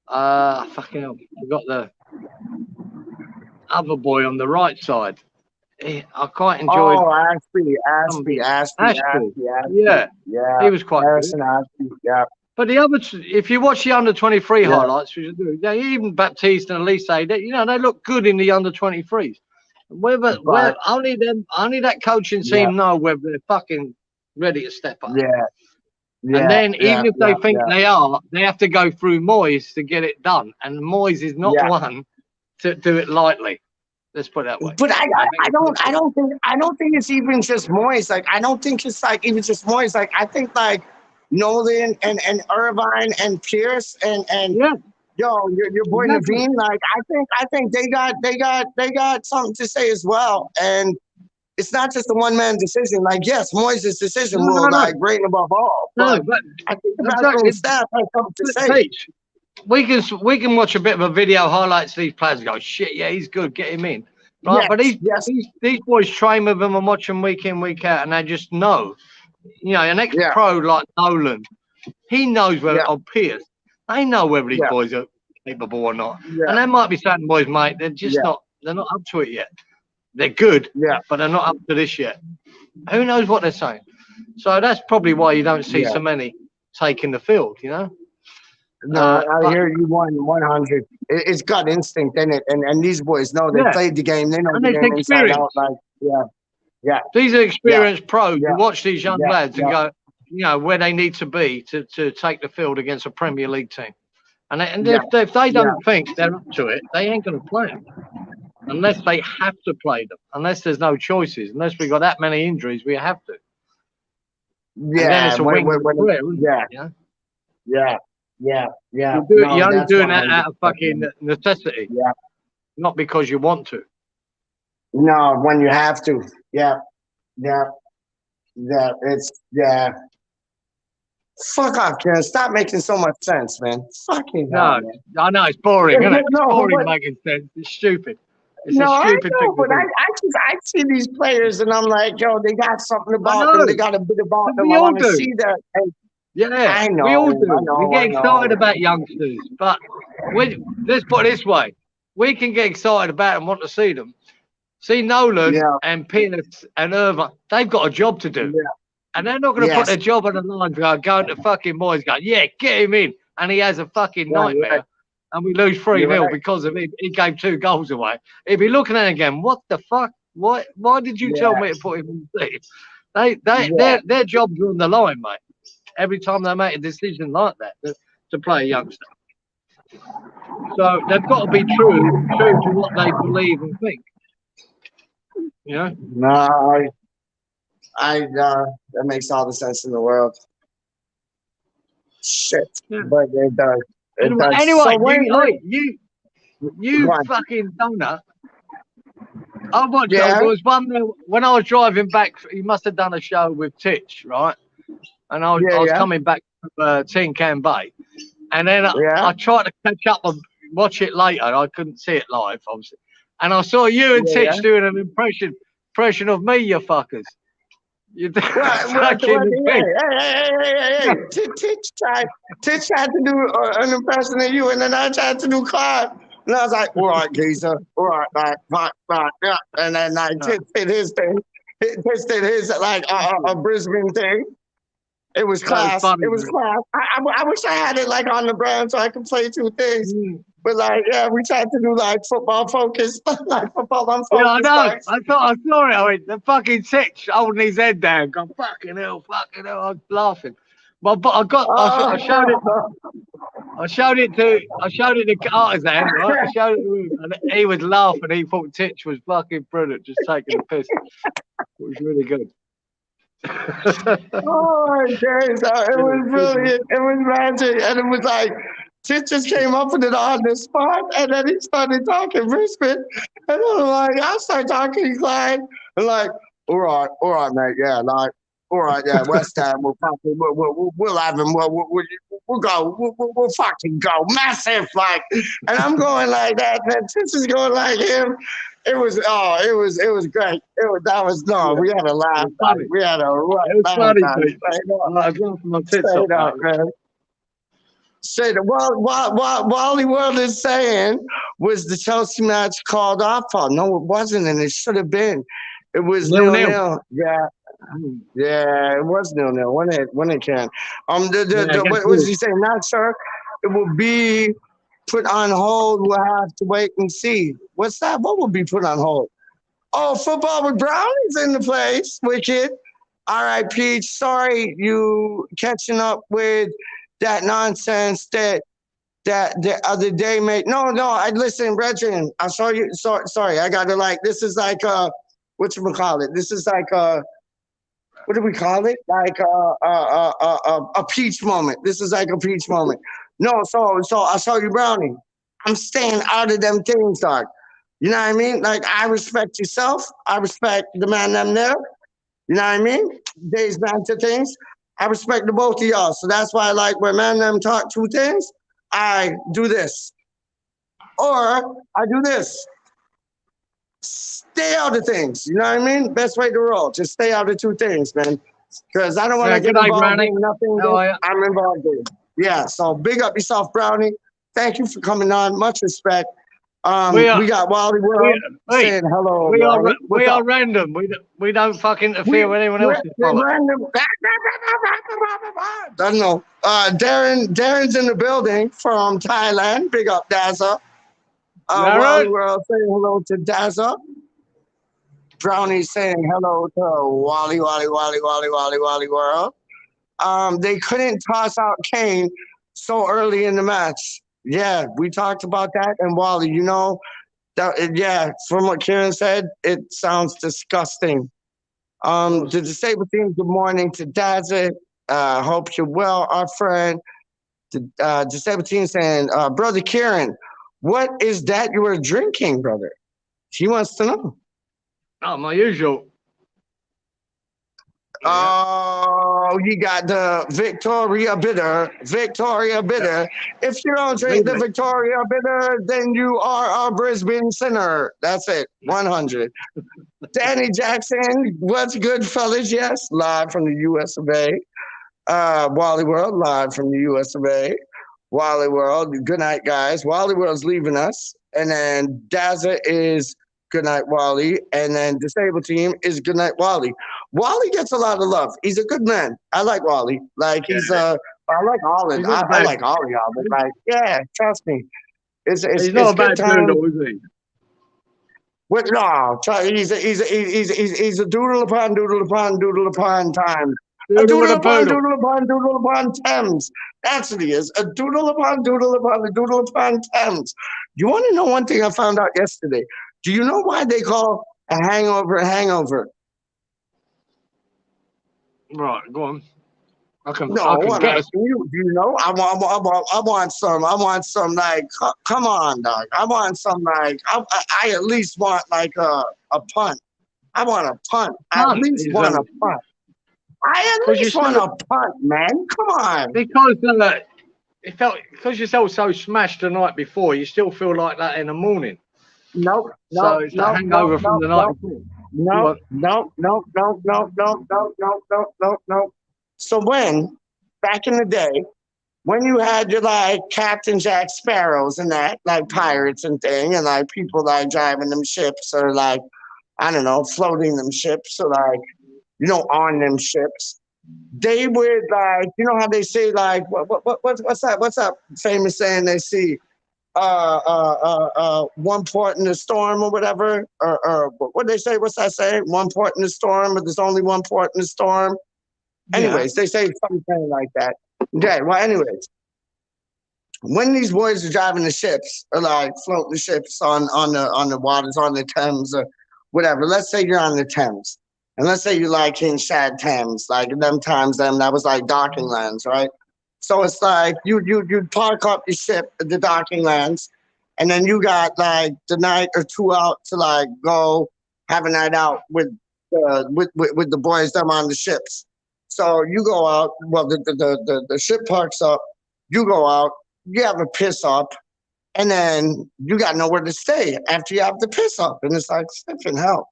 hell, I forgot the other boy on the right side. I quite enjoyed. Oh, Ashby. Yeah, he was quite Harrison good. Ashby. Yeah. But the other, if you watch the under-23 highlights, even Baptiste and Elise, you know, they look good in the under-23s. Only that coaching team know whether they're fucking ready to step up. And then even if they think they are, they have to go through Moyes to get it done. And Moyes is not one to do it lightly. Let's put it that way. But I don't think it's even just Moyes. Like I don't think it's like even just Moyes. Like I think like Nolan and Irvine and Pierce and your boy Naveen. Like I think they got something to say as well. And it's not just a one-man decision. Like yes, Moyes' decision will like reign above all. But I think the backroom staff has something to say. We can watch a bit of a video highlights of these players and go, shit, yeah, he's good, get him in. Right? But these boys train with them and watch them week in, week out, and they just know. You know, an ex-pro like Nolan, he knows whether, or Pierce, they know whether these boys are capable or not. And they might be saying, boys, mate, they're just they're not up to it yet. They're good, but they're not up to this yet. Who knows what they're saying? So that's probably why you don't see so many taking the field, you know? No, I hear you 100. It's gut instinct, isn't it? And these boys know they played the game. They know the game inside out. Like, these are experienced pros who watch these young lads and go, you know, where they need to be to take the field against a Premier League team. And if they don't think they're up to it, they ain't going to play them. Unless they have to play them. Unless there's no choices. Unless we've got that many injuries, we have to. And then it's a You're only doing that out of fucking necessity. Not because you want to. No, when you have to. Fuck off, Karen. Stop making so much sense, man. Fucking hell, man. I know it's boring, isn't it? It's boring making sense. It's stupid. It's a stupid thing. But I see these players and I'm like, yo, they got something about them. They got a bit about them. I want to see that. And I know. We all do. We get excited about youngsters, but let's put it this way: we can get excited about them, want to see them. See Nolan and Pierce and Irvine, they've got a job to do. And they're not going to put their job on the line to go into fucking Moyes going, get him in. And he has a fucking nightmare. And we lose 3-0 because of him. He gave 2 goals away. He'd be looking at it again, what the fuck? Why did you tell me to put him in the team? Their jobs are on the line, mate. Every time they make a decision like that to play a youngster. So they've got to be true to what they believe and think. You know? No, that makes all the sense in the world. Shit, but it does. Anyway, so you fucking donut. I watched it. There was one there, when I was driving back. He must have done a show with Titch, right? And I was coming back from Tin Can Bay, and then I tried to catch up and watch it later. I couldn't see it live, obviously. And I saw you and Titch doing an impression of me, you fuckers. You Hey. Titch tried to do an impression of you, and then I tried to do Clyde. And I was like, all right, geezer, all right, yeah. And then Titch did his thing. Titch did his, like, a Brisbane thing. It was class. It was class. I wish I had it, like, on the brand so I could play two things. But, like, yeah, we tried to do, like, football focus, like, football unfocused. Yeah, I know. Like. I saw it. I mean, the fucking Titch holding his head down, going, fucking hell. I was laughing. But I showed it. I showed it to Artisan, right? I showed it to him, and he was laughing. He thought Titch was fucking brilliant, just taking the piss. It was really good. Oh, okay. So it was brilliant. It was magic, and it was like Titch just came up with it on the spot, and then he started talking Brisbane, and I'm like, I started talking Clyde, and like, all right, mate, yeah, like. All right, yeah, West Ham, we'll have him. We'll go. We'll fucking go. Massive, like, and I'm going like that. And Titch is going like him. It was great. We had a laugh. We had a laugh. It was funny, I was laughing my tits off, man. Straight up. What Wally World is saying was the Chelsea match called off for. No, it wasn't, and it should have been. It was 0-0. Yeah, it was 0-0 when it can. What was he saying? Not sure. It will be put on hold. We'll have to wait and see. What's that? What will be put on hold? Oh, football with Brownies in the place. Wicked. R.I.P. Sorry, you catching up with that nonsense that the other day, mate. No. I listen, Regin. I saw you. Sorry, I got to like. This is like whatchamacallit? This is like what do we call it? Like a peach moment. This is like a peach moment. No, so I saw you, Brownie. I'm staying out of them things, dog. You know what I mean? Like, I respect yourself. I respect the man them there. You know what I mean? Days back to things. I respect the both of y'all. So that's why, like, when man them talk two things, I do this. Or I do this. Stay out of things. You know what I mean? Best way to roll. Just stay out of two things, man. Because I don't want to get involved in nothing that I'm involved in. Yeah, so big up yourself, Brownie. Thank you for coming on. Much respect. We got Wally World saying hello. We are random. We don't fucking interfere with anyone else's random. Don't know. Darren's in the building from Thailand. Big up, Dazza. Wally World saying hello to Dazza. Brownie saying hello to Wally World. They couldn't toss out Kane so early in the match. Yeah, we talked about that. And Wally, you know, from what Kieran said, it sounds disgusting. The disabled team, good morning to Dazza. Hope you're well, our friend. The disabled team saying, Brother Kieran, what is that you were drinking, brother? He wants to know. Oh, my usual. Oh, you got the Victoria Bitter. If you don't drink the Victoria Bitter, then you are a Brisbane sinner. That's it. 100. Danny Jackson, what's good, fellas? Yes, live from the US of A. Wally World, live from the US of A. Wally World, good night, guys. Wally World's leaving us. And then Dazza is good night, Wally. And then disabled team is good night, Wally. Wally gets a lot of love. He's a good man. I like Wally. Like, he's I like all of I like all of y'all. But like, yeah, trust me. He's not a bad doodle, is he? What? No, he's a doodle upon time. A doodle upon Thames. That's what he is. A doodle upon Thames. You want to know one thing I found out yesterday? Do you know why they call a hangover a hangover? Right, go on. I can guess. Do you know? I want some like, come on, dog. I want some like, I at least want like a punt. I want a punt. I at Punt least is, want a punt. I at least want a punt, man. Come on. Because it felt because you felt so smashed the night before, you still feel like that in the morning. Nope. So it's the hangover from the night before. No. So back in the day, when you had your like Captain Jack Sparrows and that, like pirates and thing, and like people like driving them ships or like, I don't know, floating them ships or like, on them ships, they would like, how they say like, what's that famous saying they see, one port in the storm or whatever, or what they say, what's that saying? One port in the storm, but there's only one port in the storm. Anyways, they say something like that. Okay, well, anyways, when these boys are driving the ships or like floating the ships on the waters, on the Thames or whatever, let's say you're on the Thames, and let's say you're like in Shad Thames, like in them times, that was like docking lands, right? So it's like you park up your ship at the docking lands, and then you got like the night or two out to like go have a night out with the boys them on the ships. So you go out. Well, the ship parks up. You go out. You have a piss up, and then you got nowhere to stay after you have the piss up. And it's like, flipping hell.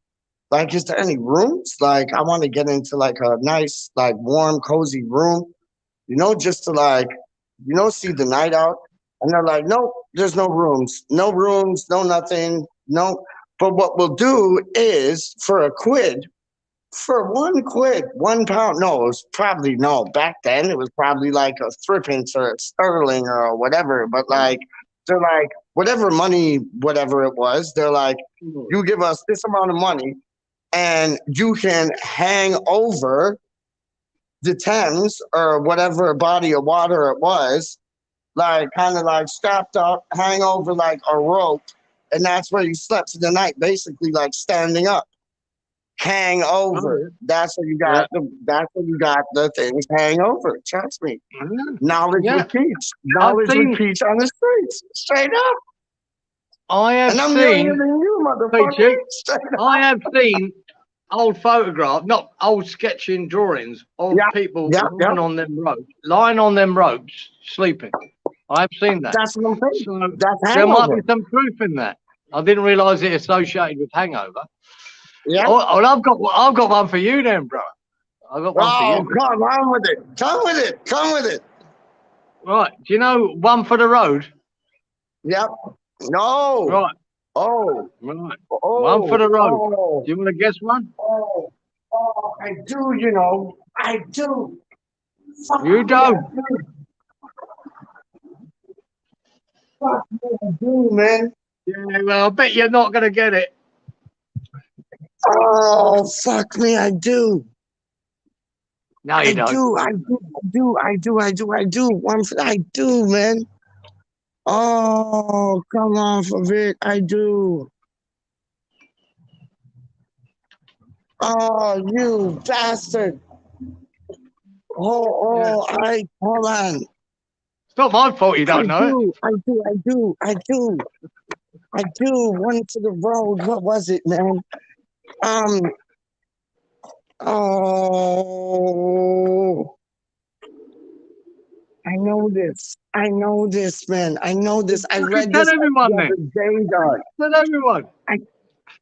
Like, is there any rooms? Like, I want to get into like a nice, like warm, cozy room, just to like, see the night out. And they're like, nope, there's no rooms, no nothing, no. But what we'll do is for a quid. For 1 quid, £1. No, it was probably back then it was probably like a threepence or a sterling or whatever. But like, they're like, whatever money, whatever it was, they're like, you give us this amount of money and you can hang over the Thames or whatever body of water it was, like kind of like strapped up, hang over like a rope. And that's where you slept for the night, basically like standing up. Hang over. That's what you got. That's what you got. The things hang over. Trust me. Knowledge would teach. Knowledge would teach on the streets. Straight up. I have I'm seen. younger than you, motherfucker. I have seen old photographs, not old sketching drawings of people lying on them ropes, sleeping. I've seen that. That's what I'm saying. So that's there might be some truth in that. I didn't realise it associated with hangover. Yeah. Oh, I've got one for you then, bro. I got one for you. Come on with it. Come with it. Right. Do you know One for the Road? Yep. No. Right. Oh. Right. One for the Road. Oh. Do you want to guess one? Oh, I do, I do. You don't. Fuck me, I do, man. Yeah, well, I bet you're not going to get it. Oh, fuck me, I do. No, you don't. I do. I do, man. Oh, come on, for it. I do. Oh, you bastard. Hold on. It's not my fault you don't know it. I do. One to the road. What was it, man? Oh, I know this, man. I know this. I read this the other day, dog. Tell everyone.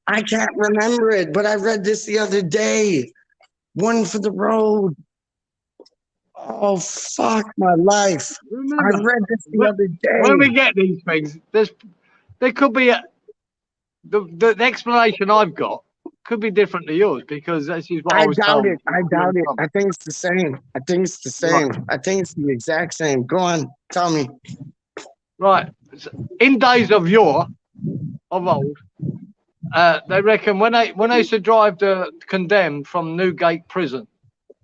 I can't remember it, but I read this the other day. One for the road. Oh, fuck my life. Remember, I read this the other day. When we get these things, there could be the explanation I've got could be different to yours because this is what I was told. I doubt it. I think it's the same. I think it's the exact same. Go on, tell me. Right. In days of old, they reckon when they used to drive the condemned from Newgate prison,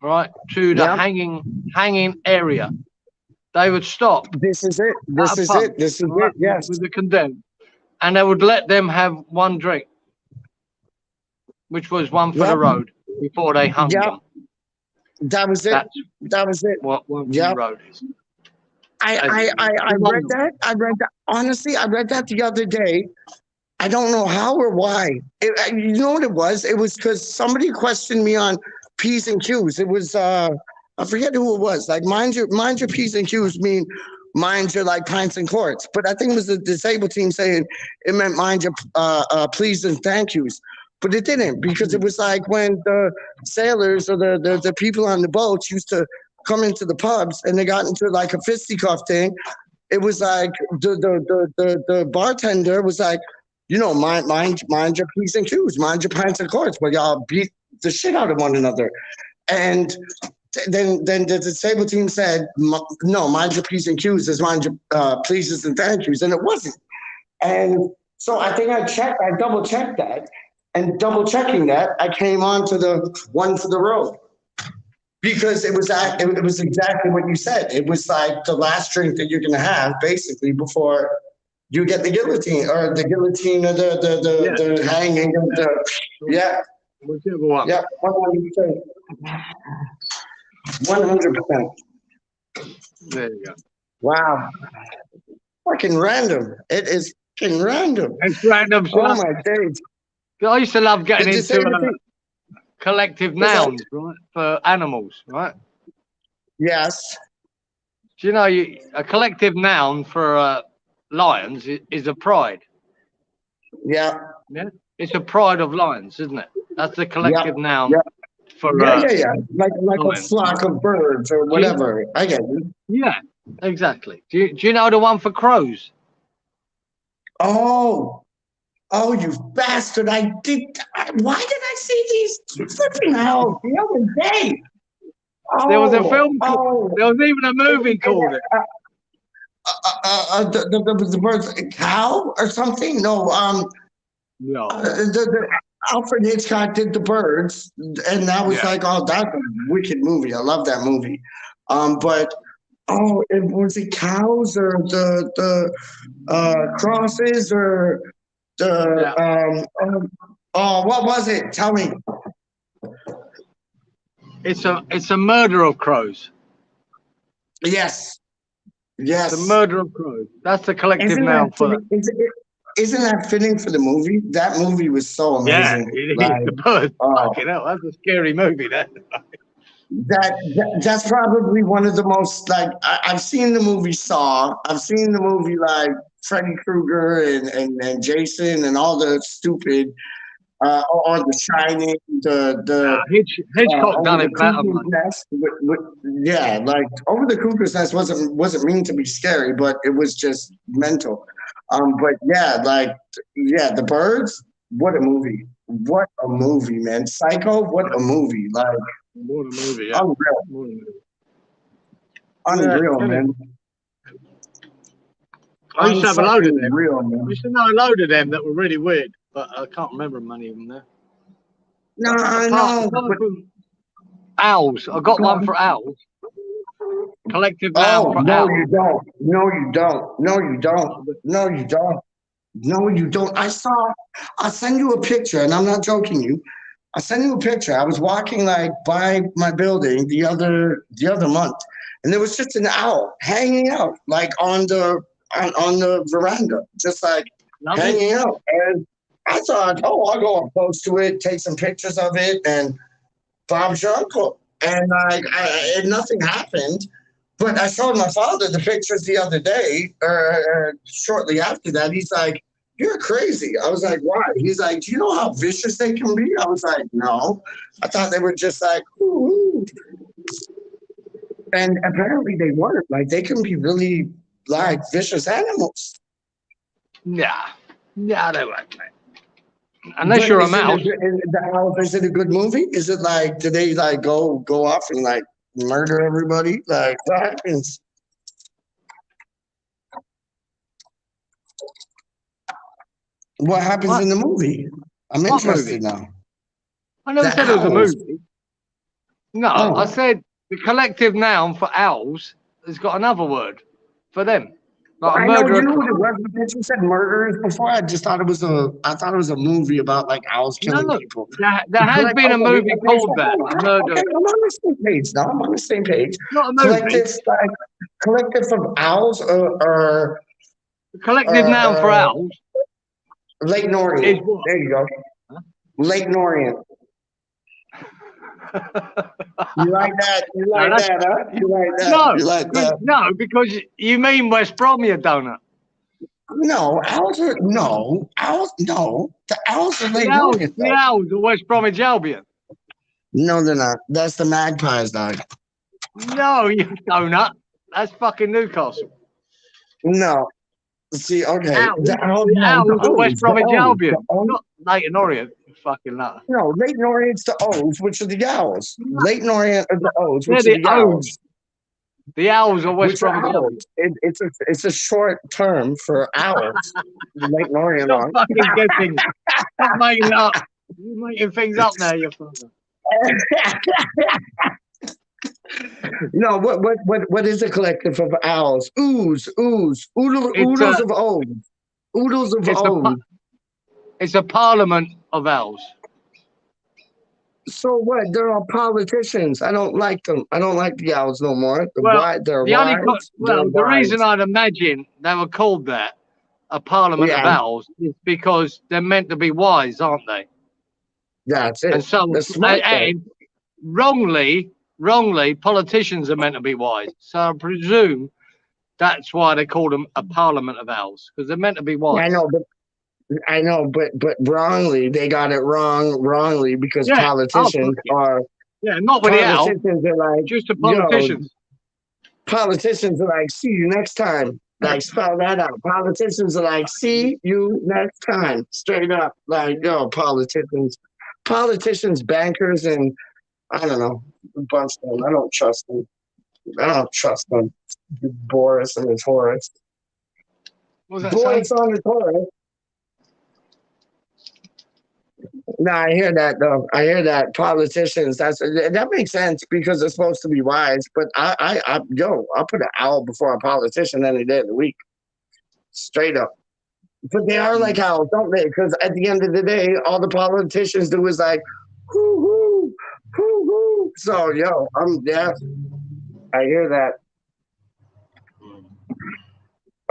right, to the hanging area, they would stop. This is it. Yes. With the condemned, and they would let them have one drink, which was one for the road before they hung them. That was it. That was it. What one for the road is. I read that. Honestly, I read that the other day, I don't know how or why. You know what it was? It was because somebody questioned me on P's and Q's. It was I forget who it was. Like mind your P's and Q's mean mind your like pints and quarts. But I think it was the disabled team saying it meant mind your please and thank yous. But it didn't, because it was like when the sailors or the people on the boats used to come into the pubs and they got into like a fisticuff thing. It was like the bartender was like, you know, mind your P's and Q's, mind your pints and quarts, but y'all beat the shit out of one another. And then the disabled team said, no, mind your P's and Q's is mind your pleases and thank yous, and it wasn't. And so I think I double checked that, and double checking that, I came on to the one for the road. Because it was exactly what you said. It was like the last drink that you're gonna have, basically, before you get the guillotine or the hanging. Yeah. Whichever one. Yeah, 100%. 100%. There you go. Wow. Fucking random. It is fucking random. It's random. Oh my days. I used to love getting into collective nouns, right, for animals, right? Yes. Do you know a collective noun for lions is a pride? Yeah. Yeah. It's a pride of lions, isn't it? That's the collective noun for yeah. Like lions. A flock of birds or whatever. I get it. Yeah, exactly. Do you know the one for crows? Oh, you bastard. Why did I see these flipping out the other day? There was a film called, there was even a movie called it. The birds, a cow or something? No, no. The Alfred Hitchcock did The Birds, and that was like, oh, that's a wicked movie. I love that movie. But was it cows or the crosses or what was it? Tell me. It's a murder of crows. Yes. The murder of crows. That's the collective noun for that. Isn't that fitting for the movie? That movie was so amazing. Yeah, it is. The birds. Fucking hell, that's a scary movie. That's probably one of the most, like, I've seen the movie Saw. I've seen the movie like Freddy Krueger and Jason and all the stupid or The Shining, Hitchcock done it better. Yeah, like Over the Cuckoo's Nest wasn't mean to be scary, but it was just mental. But The Birds, what a movie! What a movie, man! Psycho, what a movie! Like, what a movie! Yeah. Unreal, man. I used to have a load of them. Man. I used to know a load of them that were really weird, but I can't remember many of them there. No, I know. Owls. I got one for owls. Collective noun for no, owls. you don't. No, you don't. No, you don't. No, you don't. No, you don't. I'll send you a picture, and I'm not joking you. I'll send you a picture. I was walking like by my building the other month, and there was just an owl hanging out like on the veranda, just like hanging out. And I thought, I'll go up close to it, take some pictures of it, and Bob's your uncle. And and nothing happened. But I showed my father the pictures the other day, or shortly after that. He's like, "You're crazy." I was like, "Why?" He's like, "Do you know how vicious they can be?" I was like, "No." I thought they were just like, ooh. And apparently they weren't. Like, they can be really like vicious animals. Nah, they weren't. Unless you're a mouse. Is it a good movie? Is it like, do they like go off and like murder everybody? Like, what happens? What happens in the movie? I'm interested now. I never said it was a movie. No, I said the collective noun for owls has got another word for them. Like I know, you know what it was. You said murderers before. I just thought it was a movie about like owls killing people. There has been a movie called that. Okay, I'm on the same page now. I'm on the same page. Not a movie. Collective of owls or the collective noun for owls. Leighton Is Orient. what? There you go. Leighton Orient. You like that? You like that, huh? You like that? No, you like that? No, because you mean West Brom, you donut. No, Owls are no. Owls, no. The Owls are Leighton Orient. The Owls are West Bromwich Albion. No, they're not. That's the Magpies, dog. No, you donut. That's fucking Newcastle. No. See, okay. The Owls are West Bromwich Albion. Not Leighton Orient. Fucking nutter. No, Leighton Orient's the O's, which are the Owls. Leighton Orient are the O's, which They're are the Owls. The Owls are West Bromwich Albion. It's a short term for Owls. Leighton Orient. Stop fucking guessing. Stop making it up. You're making things up now, you fucker. No, what is a collective of owls? Oodles of O's. Oodles of O's. It's a parliament of owls. So what? They're all politicians. I don't like them. I don't like the owls no more. The reason I'd imagine they were called that, a parliament of owls, is because they're meant to be wise, aren't they? That's it. And so, and wrongly, politicians are meant to be wise. So I presume that's why they call them a parliament of owls, because they're meant to be wise. I know, but wrongly, they got it wrongly because politicians are. Yeah, not with the owl. Politicians are like, just the politicians. Politicians are like, see you next time. Like, spell that out. Politicians are like, see you next time. Straight up. Like, yo, politicians, bankers, and I don't know, a bunch of them. I don't trust them. Boris and his Horace. Boris on his Horace. No, I hear that though. I hear that politicians. That makes sense because they're supposed to be wise. But I'll put an owl before a politician any day of the week, straight up. But they are like owls, don't they? Because at the end of the day, all the politicians do is like, hoo hoo, hoo hoo. So I hear that.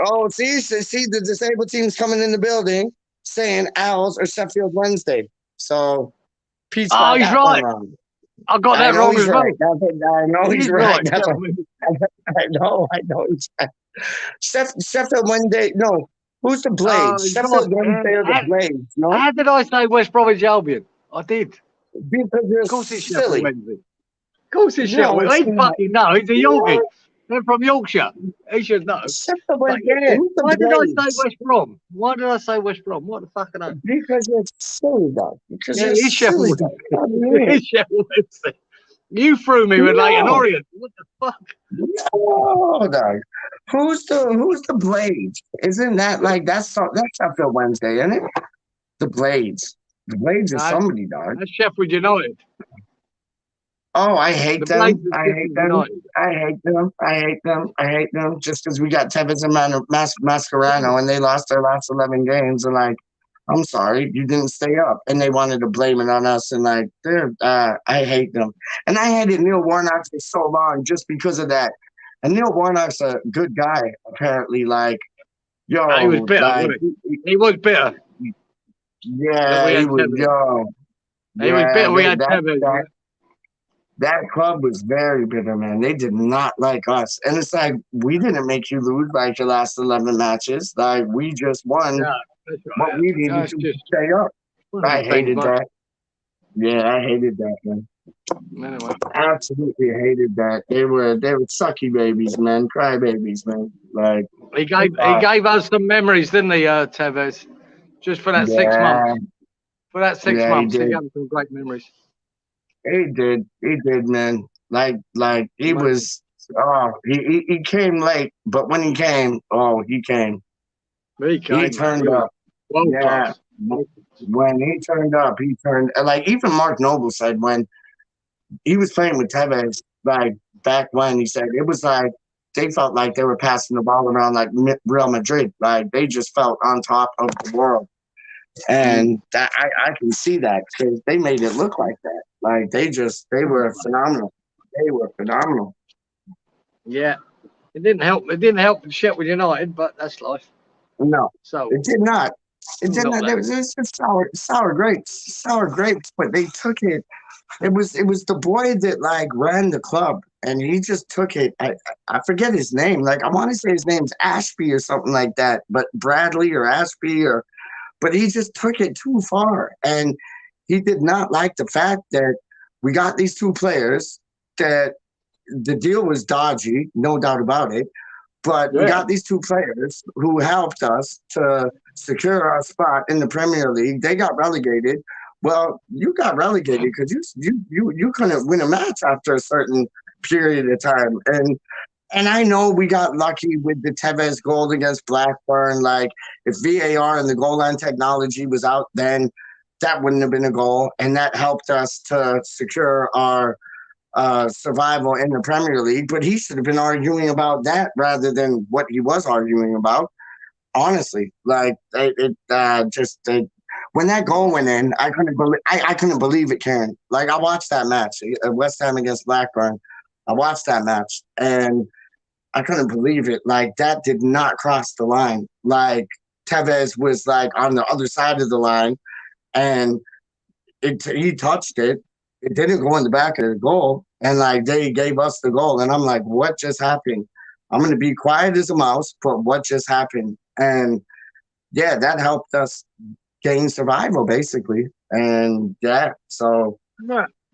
Oh, see, the disabled team's coming in the building saying Owls or Sheffield Wednesday. So, Pete's got he's that right. Wrong. I got that wrong as well. I know he's right. I know he's right. Sheffield Wednesday. No, who's the Blades? Sheffield Wednesday or the Blades? No. How did I say West Bromwich Albion? I did. Because you're of course it's silly. Wednesday. Of course it's Sheffield. He fucking know. He's a Yorkie. They're from Yorkshire. He should know. Why did I say West Brom? Why did I say West Brom? What the fuck are they? Because you're silly, dog. Because you're he's silly, dog. He's Sheffield Wednesday. You threw me with Leighton Orient. What the fuck? No, dog. Who's the Blades? Isn't that like that's Sheffield Wednesday, isn't it? The Blades. The Blades is somebody, dog. That's Sheffield United. Oh, I hate them. I hate them. Just because we got Tevez and Mascherano and they lost their last 11 games. And like, I'm sorry, you didn't stay up. And they wanted to blame it on us. And like, I hate them. And I hated Neil Warnock for so long just because of that. And Neil Warnock's a good guy, apparently. Like, he was bitter. Like, he was bitter. Yeah, he was. He was bitter. We had Tevez. That club was very bitter, man. They did not like us. And it's like, we didn't make you lose like your last 11 matches. Like, we just won what we needed to stay up. I hated that. Yeah, I hated that, man. Anyway. Absolutely hated that. They were sucky babies, man. Cry babies, man. Like, he gave us some memories, didn't he, Tevez? Just for that 6 months. For that 6 months, he gave us some great memories. He did, man. Like he was. Oh, he came late, but when he came, he came. He turned up. Yeah. When he turned up, like even Mark Noble said when he was playing with Tevez, like back when he said it was like they felt like they were passing the ball around like Real Madrid. Like they just felt on top of the world. And that I can see that because they made it look like that. Like they were phenomenal. They were phenomenal. Yeah. It didn't help. It didn't help Sheffield United, but that's life. No. So it did not. It didn't. There was just sour grapes. But they took it. It was the boy that like ran the club, and he just took it. I forget his name. Like I want to say his name's Ashby or something like that, but Bradley or Ashby or. But he just took it too far, and he did not like the fact that we got these two players that the deal was dodgy, no doubt about it. But we got these two players who helped us to secure our spot in the Premier League. They got relegated. Well, you got relegated because you couldn't win a match after a certain period of time. And I know we got lucky with the Tevez goal against Blackburn. Like if VAR and the goal line technology was out then, that wouldn't have been a goal. And that helped us to secure our survival in the Premier League. But he should have been arguing about that rather than what he was arguing about. Honestly, like when that goal went in, I couldn't believe it, Karen. Like I watched that match, West Ham against Blackburn. I watched that match and I couldn't believe it. Like that did not cross the line. Like Tevez was like on the other side of the line, and he touched it. It didn't go in the back of the goal, and like they gave us the goal. And I'm like, what just happened? I'm gonna be quiet as a mouse, but what just happened? And yeah, that helped us gain survival basically. And yeah, so.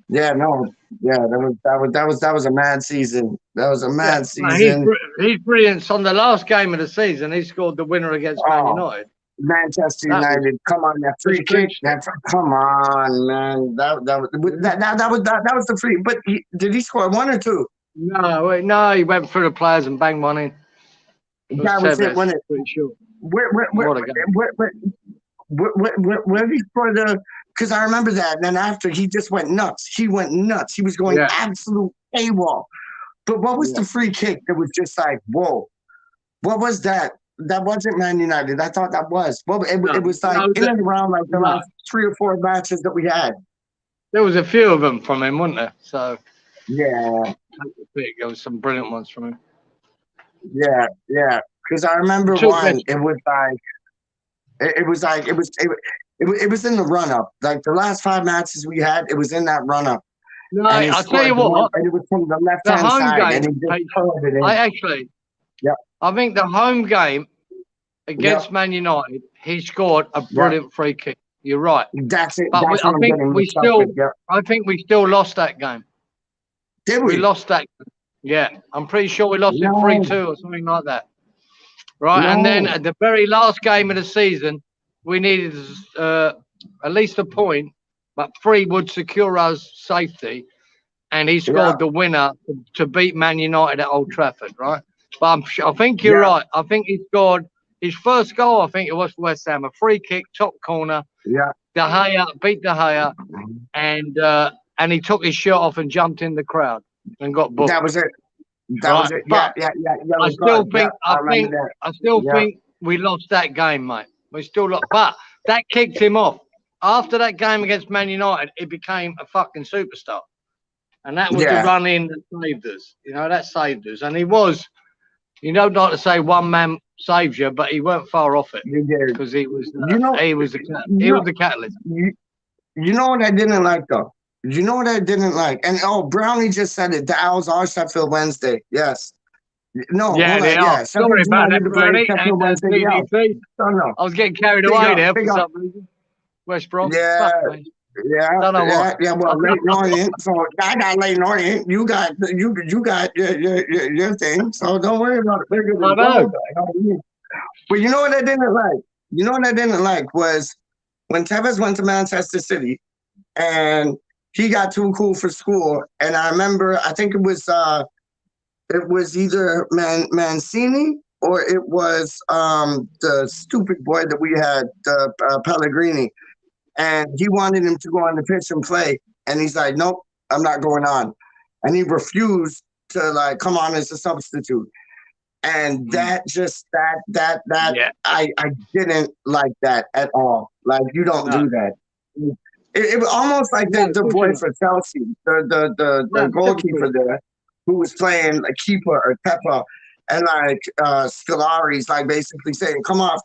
Yeah, no, yeah, that was a mad season. That was a mad season. He's brilliant. On the last game of the season, he scored the winner against Man United. Manchester United, come on, that free kick. Come on, man. That was the free. But did he score one or two? No, he went through the players and banged one in. That was it, wasn't it? Pretty sure. Where did he score the? Because I remember that. And then after, he just went nuts. He went nuts. He was going absolute AWOL. But what was the free kick that was just like, whoa? What was that? That wasn't Man United. I thought that was. Well, it was like in and around like the last 3 or 4 matches that we had. There was a few of them from him, wasn't there? So yeah, there was some brilliant ones from him. Yeah. Because I remember one. It was in the run up. Like the last 5 matches we had, it was in that run up. No, I'll tell you what. And it was from the left hand side. I think the home game against Man United, he scored a brilliant free kick. You're right. That's it. But I think we still lost that game. Did we? We lost that. Yeah, I'm pretty sure we lost it 3-2 or something like that. Right, and then at the very last game of the season, we needed at least a point, but 3 would secure us safety, and he scored the winner to beat Man United at Old Trafford, right? But I think you're right. I think he scored his first goal. I think it was for West Ham, a free kick, top corner. Yeah. De Gea beat De Gea, and he took his shirt off and jumped in the crowd and got booked. That was it. That was it. Yeah. I still think we lost that game, mate. We still lost, but that kicked him off. After that game against Man United, he became a fucking superstar, and that was the run in that saved us. You know, that saved us, and he was. You don't like to say one man saves you, but he weren't far off it because he was. He was the catalyst. You know what I didn't like though. You know what I didn't like, and Brownie just said it. The Owls are Sheffield Wednesday. Yes. No. They are. Sorry about that, Brownie. I was getting carried away there for some reason. West Brom. Yeah. Well, Leyton Orient. So I got Leyton Orient. You got your thing. So don't worry about it. I know. But you know what I didn't like? You know what I didn't like was when Tevez went to Manchester City, and he got too cool for school. And I remember, I think it was either Mancini or it was the stupid boy that we had, Pellegrini. And he wanted him to go on the pitch and play. And he's like, nope, I'm not going on. And he refused to like come on as a substitute. And that just, I didn't like that at all. Like, you don't do that. It was almost like the boy for Chelsea, the goalkeeper there, who was playing like keeper or Peppa, and like Scolari's like basically saying, come off.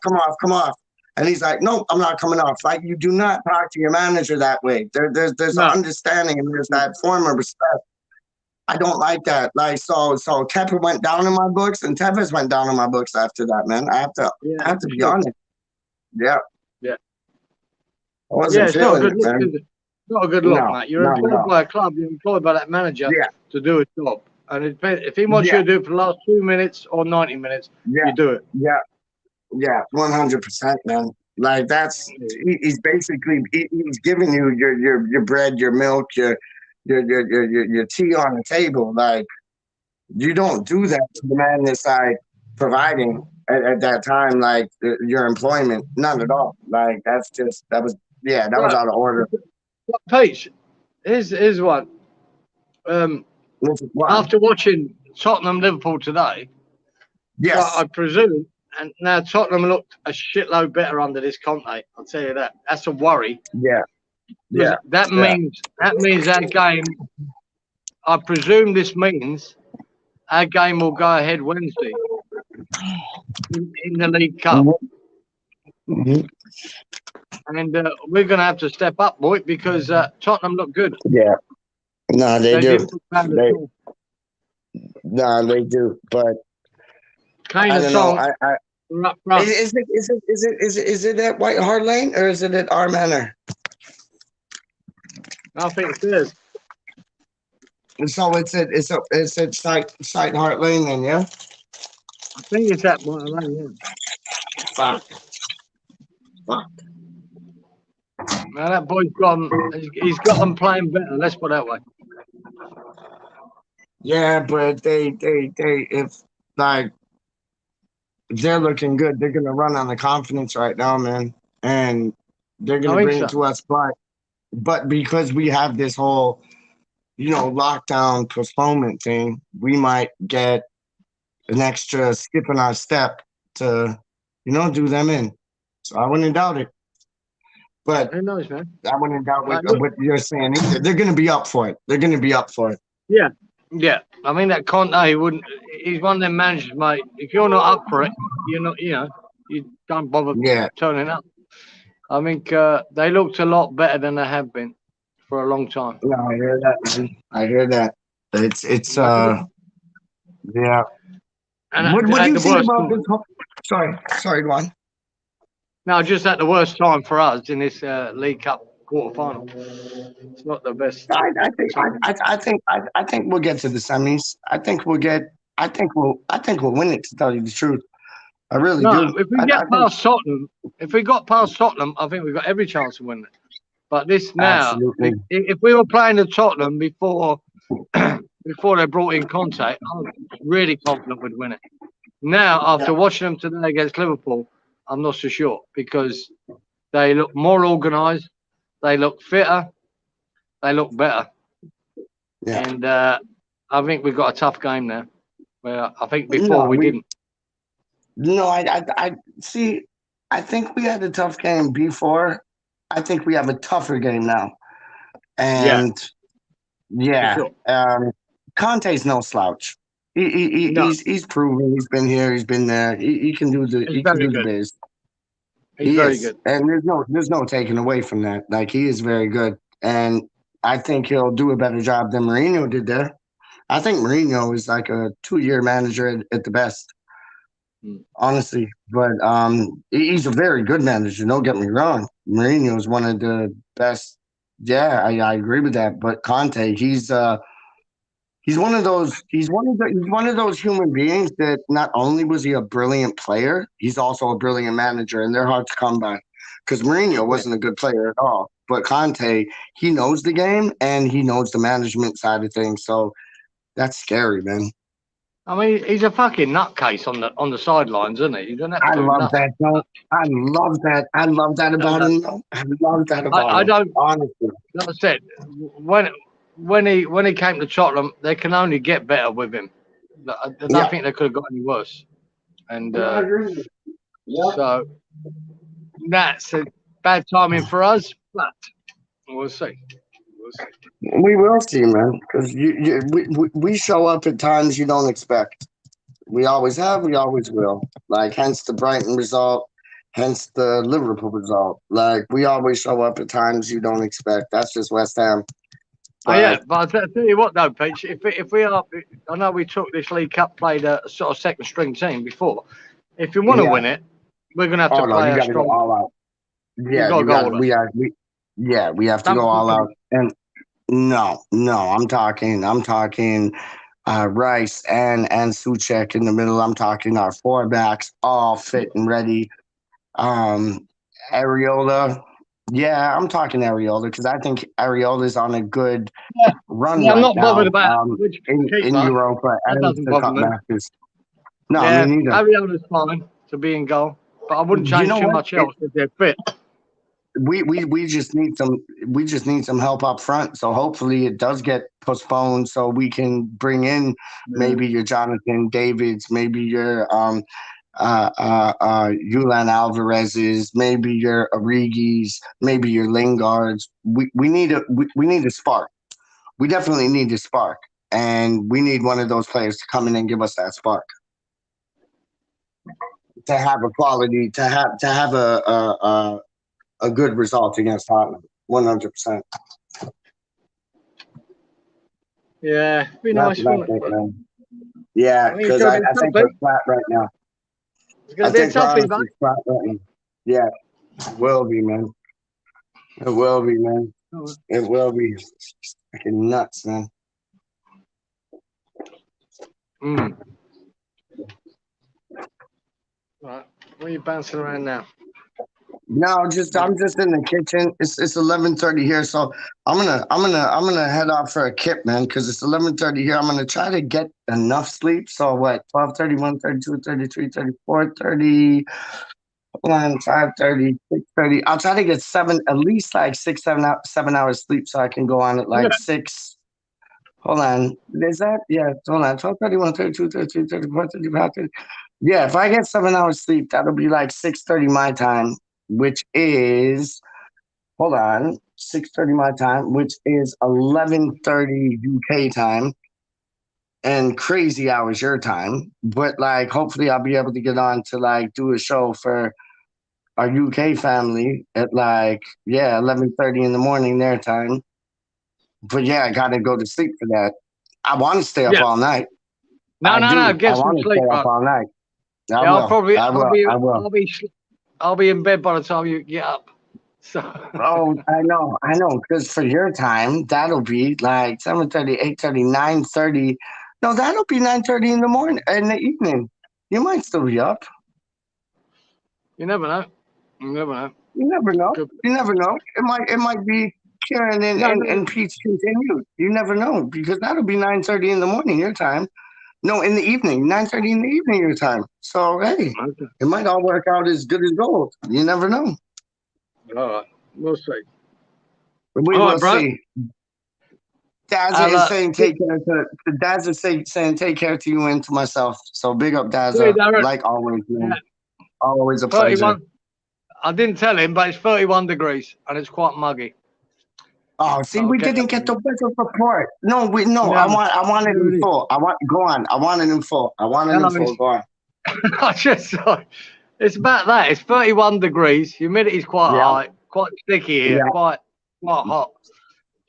And he's like, "No, I'm not coming off." Like, you do not talk to your manager that way. There's an understanding and there's that form of respect. I don't like that. Like, so Kepa went down in my books and Tevez went down in my books after that, man. I have to be honest. Yeah. Yeah. I wasn't feeling it, man. It's not a good look, mate. You're employed by a club. You're employed by that manager to do a job. And if he wants you to do it for the last 2 minutes or 90 minutes, you do it. Yeah, 100%, man. Like, he's basically he's giving you your bread, your milk, your tea on the table. Like, you don't do that to the man that's like providing at that time, like your employment. None at all. Like, that was out of order. Peach, here's one. After watching Tottenham Liverpool today, I presume, and now Tottenham looked a shitload better under this Conte. I'll tell you that. That's a worry. Yeah. That means our game. I presume this means our game will go ahead Wednesday in the League Cup. Mm-hmm. And we're going to have to step up, boy, because Tottenham look good. Yeah. No, they do. They do. But Kane I don't know. Is it at White Hart Lane or is it at our Manor? I think it is. So it's at Site Hart Lane then, yeah? I think it's at White Hart Lane, yeah. Fuck. Now that boy's he's got them playing better, let's put it that way. Yeah, but they if they're looking good, they're gonna run on the confidence right now, man. And they're gonna bring it to us, but because we have this whole, lockdown postponement thing, we might get an extra skip in our step to, do them in. So I wouldn't doubt it. But who knows, man? I wouldn't doubt what you're saying either. They're going to be up for it. Yeah. I mean, that Conte wouldn't. He's one of them managers, mate. If you're not up for it, you're not. You don't bother turning up. I think they looked a lot better than they have been for a long time. No, I hear that, man. I hear that. It's yeah. And what do you think about this? Sorry, go on. No, just at the worst time for us in this League Cup quarterfinal. It's not the best. I think we'll get to the semis. I think we'll win it, to tell you the truth. I really do. If we get past Tottenham, I think we've got every chance of winning it. But this now, if we were playing the Tottenham before they brought in Conte, I'm really confident we'd win it. Now, after watching them today against Liverpool, I'm not so sure because they look more organised, they look fitter, they look better. Yeah. And I think we've got a tough game now. Where I think before we didn't. No, I see. I think we had a tough game before. I think we have a tougher game now. And Conte's no slouch. He's proven. He's been here. He's been there. He can do the. He can do the biz. He's very good, and there's no taking away from that. Like, he is very good, and I think he'll do a better job than Mourinho did there. I think Mourinho is like a 2-year manager at the best, honestly. But he's a very good manager. Don't get me wrong. Mourinho is one of the best. Yeah, I agree with that. But Conte, he's one of those human beings that not only was he a brilliant player, he's also a brilliant manager, and they're hard to come by. Because Mourinho wasn't a good player at all, but Conte, he knows the game and he knows the management side of things. So that's scary, man. I mean, he's a fucking nutcase on the sidelines, isn't he? You don't have to I love that. No, I love that. I love that about him. I love that about him. I don't honestly. Like I said, when he came to Tottenham, they can only get better with him. I don't think they could have got any worse. And so that's a bad timing for us, but we'll see. We will see, man, because we show up at times you don't expect. We always have, we always will. Like, hence the Brighton result, Hence the Liverpool result. Like, we always show up at times you don't expect. That's just West Ham. Oh, yeah, but I'll tell you what, though, Peach, if we are, I know we took this League Cup, played a sort of second string team before. If you want to win it, we're going to have to play a strong. Go all out. Yeah, we have to go all out. And no, I'm talking Rice and Suchek in the middle. I'm talking our four backs all fit and ready. Areola. Yeah, I'm talking Areola because I think Areola's on a good run. Yeah, I'm not now, bothered about in Europa and the cup matches. No, yeah, me neither. Areola's fine to be in goal, but I wouldn't change too much else if they're fit. We just need some help up front. So hopefully it does get postponed so we can bring in maybe your Jonathan Davids, maybe your Julian Alvarez's, maybe your Origis, maybe your Lingards. We need a spark. We definitely need a spark, and we need one of those players to come in and give us that spark. To have a quality, to have a good result against Tottenham, 100%. Yeah, be nice, wouldn't it? Yeah, because I think we're flat right now. It's going to be a toughie, man. Yeah, it will be, man. It will be, man. It will be. Fucking nuts, man. Right, where are you bouncing around now? No, I'm just in the kitchen. It's 11:30 here, so I'm gonna head off for a kip, man, because it's 11:30 here. I'm gonna try to get enough sleep. So what? 12:30, 1:30, 2:30, 3:30, 4:30, 5:30, 6:30. I'll try to get at least like 7 hours sleep, so I can go on at like 6. Hold on. Is that? Yeah. Hold on. 12:30, 1:30, 2:30, 3:30, 4:30, 5:30. Yeah. If I get 7 hours sleep, that'll be like 6:30 my time. Which is, hold on, 6:30 my time, which is 11:30 UK time, and crazy hours your time. But like, hopefully, I'll be able to get on to like do a show for our UK family at like 11:30 in the morning their time. But yeah, I gotta go to sleep for that. I want to stay up all night. No, get some sleep. Stay up all night. I'll be in bed by the time you get up. So. Oh, I know. Because for your time, that'll be like 7:30, 8:30, 9:30. No, that'll be 9:30 in the morning, in the evening. You might still be up. You never know. You never know. It might be Karen and Pete's continued. You never know, because that'll be 9:30 in the morning your time. No, in the evening, 9:30 in the evening your time. So, hey, it might all work out as good as gold. You never know. All right, we'll see. We will see. Dazza is saying take care to Dazza saying take care to you and to myself. So big up Dazza, like always, man. Always a pleasure. I didn't tell him, but it's 31 degrees and it's quite muggy. Oh, see, we didn't get the weather report. No, I want it in full. I want it in full. Go on. I just saw it's about that. It's 31 degrees. Humidity's quite high, quite sticky here, quite hot.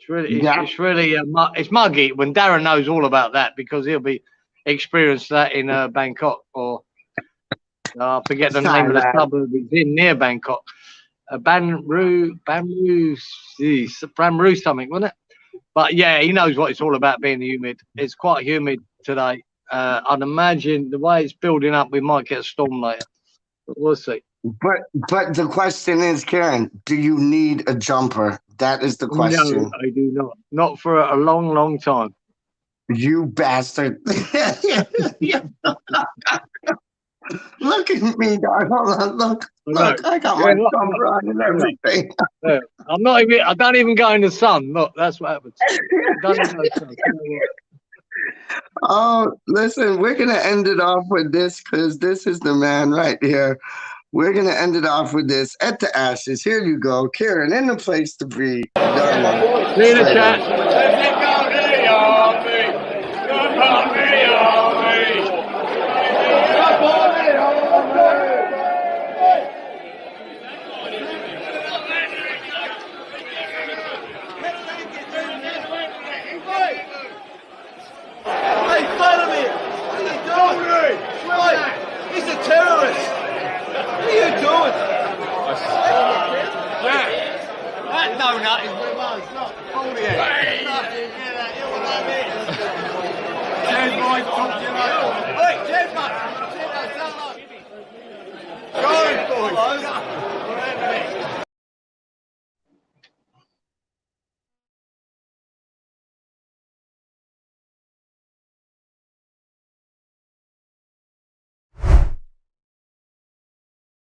It's really it's muggy. When Darren knows all about that because he'll be experienced that in Bangkok or I forget the name of the suburb he's in near Bangkok. Bam Roo something, wasn't it? But yeah, he knows what it's all about being humid. It's quite humid today. I'd imagine the way it's building up, we might get a storm later. But we'll see. But the question is, Karen, do you need a jumper? That is the question. No, I do not. Not for a long, long time. You bastard. Look at me, dog. Hold on, look. I got my jumper on and everything. I don't even go in the sun. Look, that's what happens. Oh, listen, we're going to end it off with this because this is the man right here. We're going to end it off with this. At the Ashes, here you go. Karen, in the place to be. See you in the chat.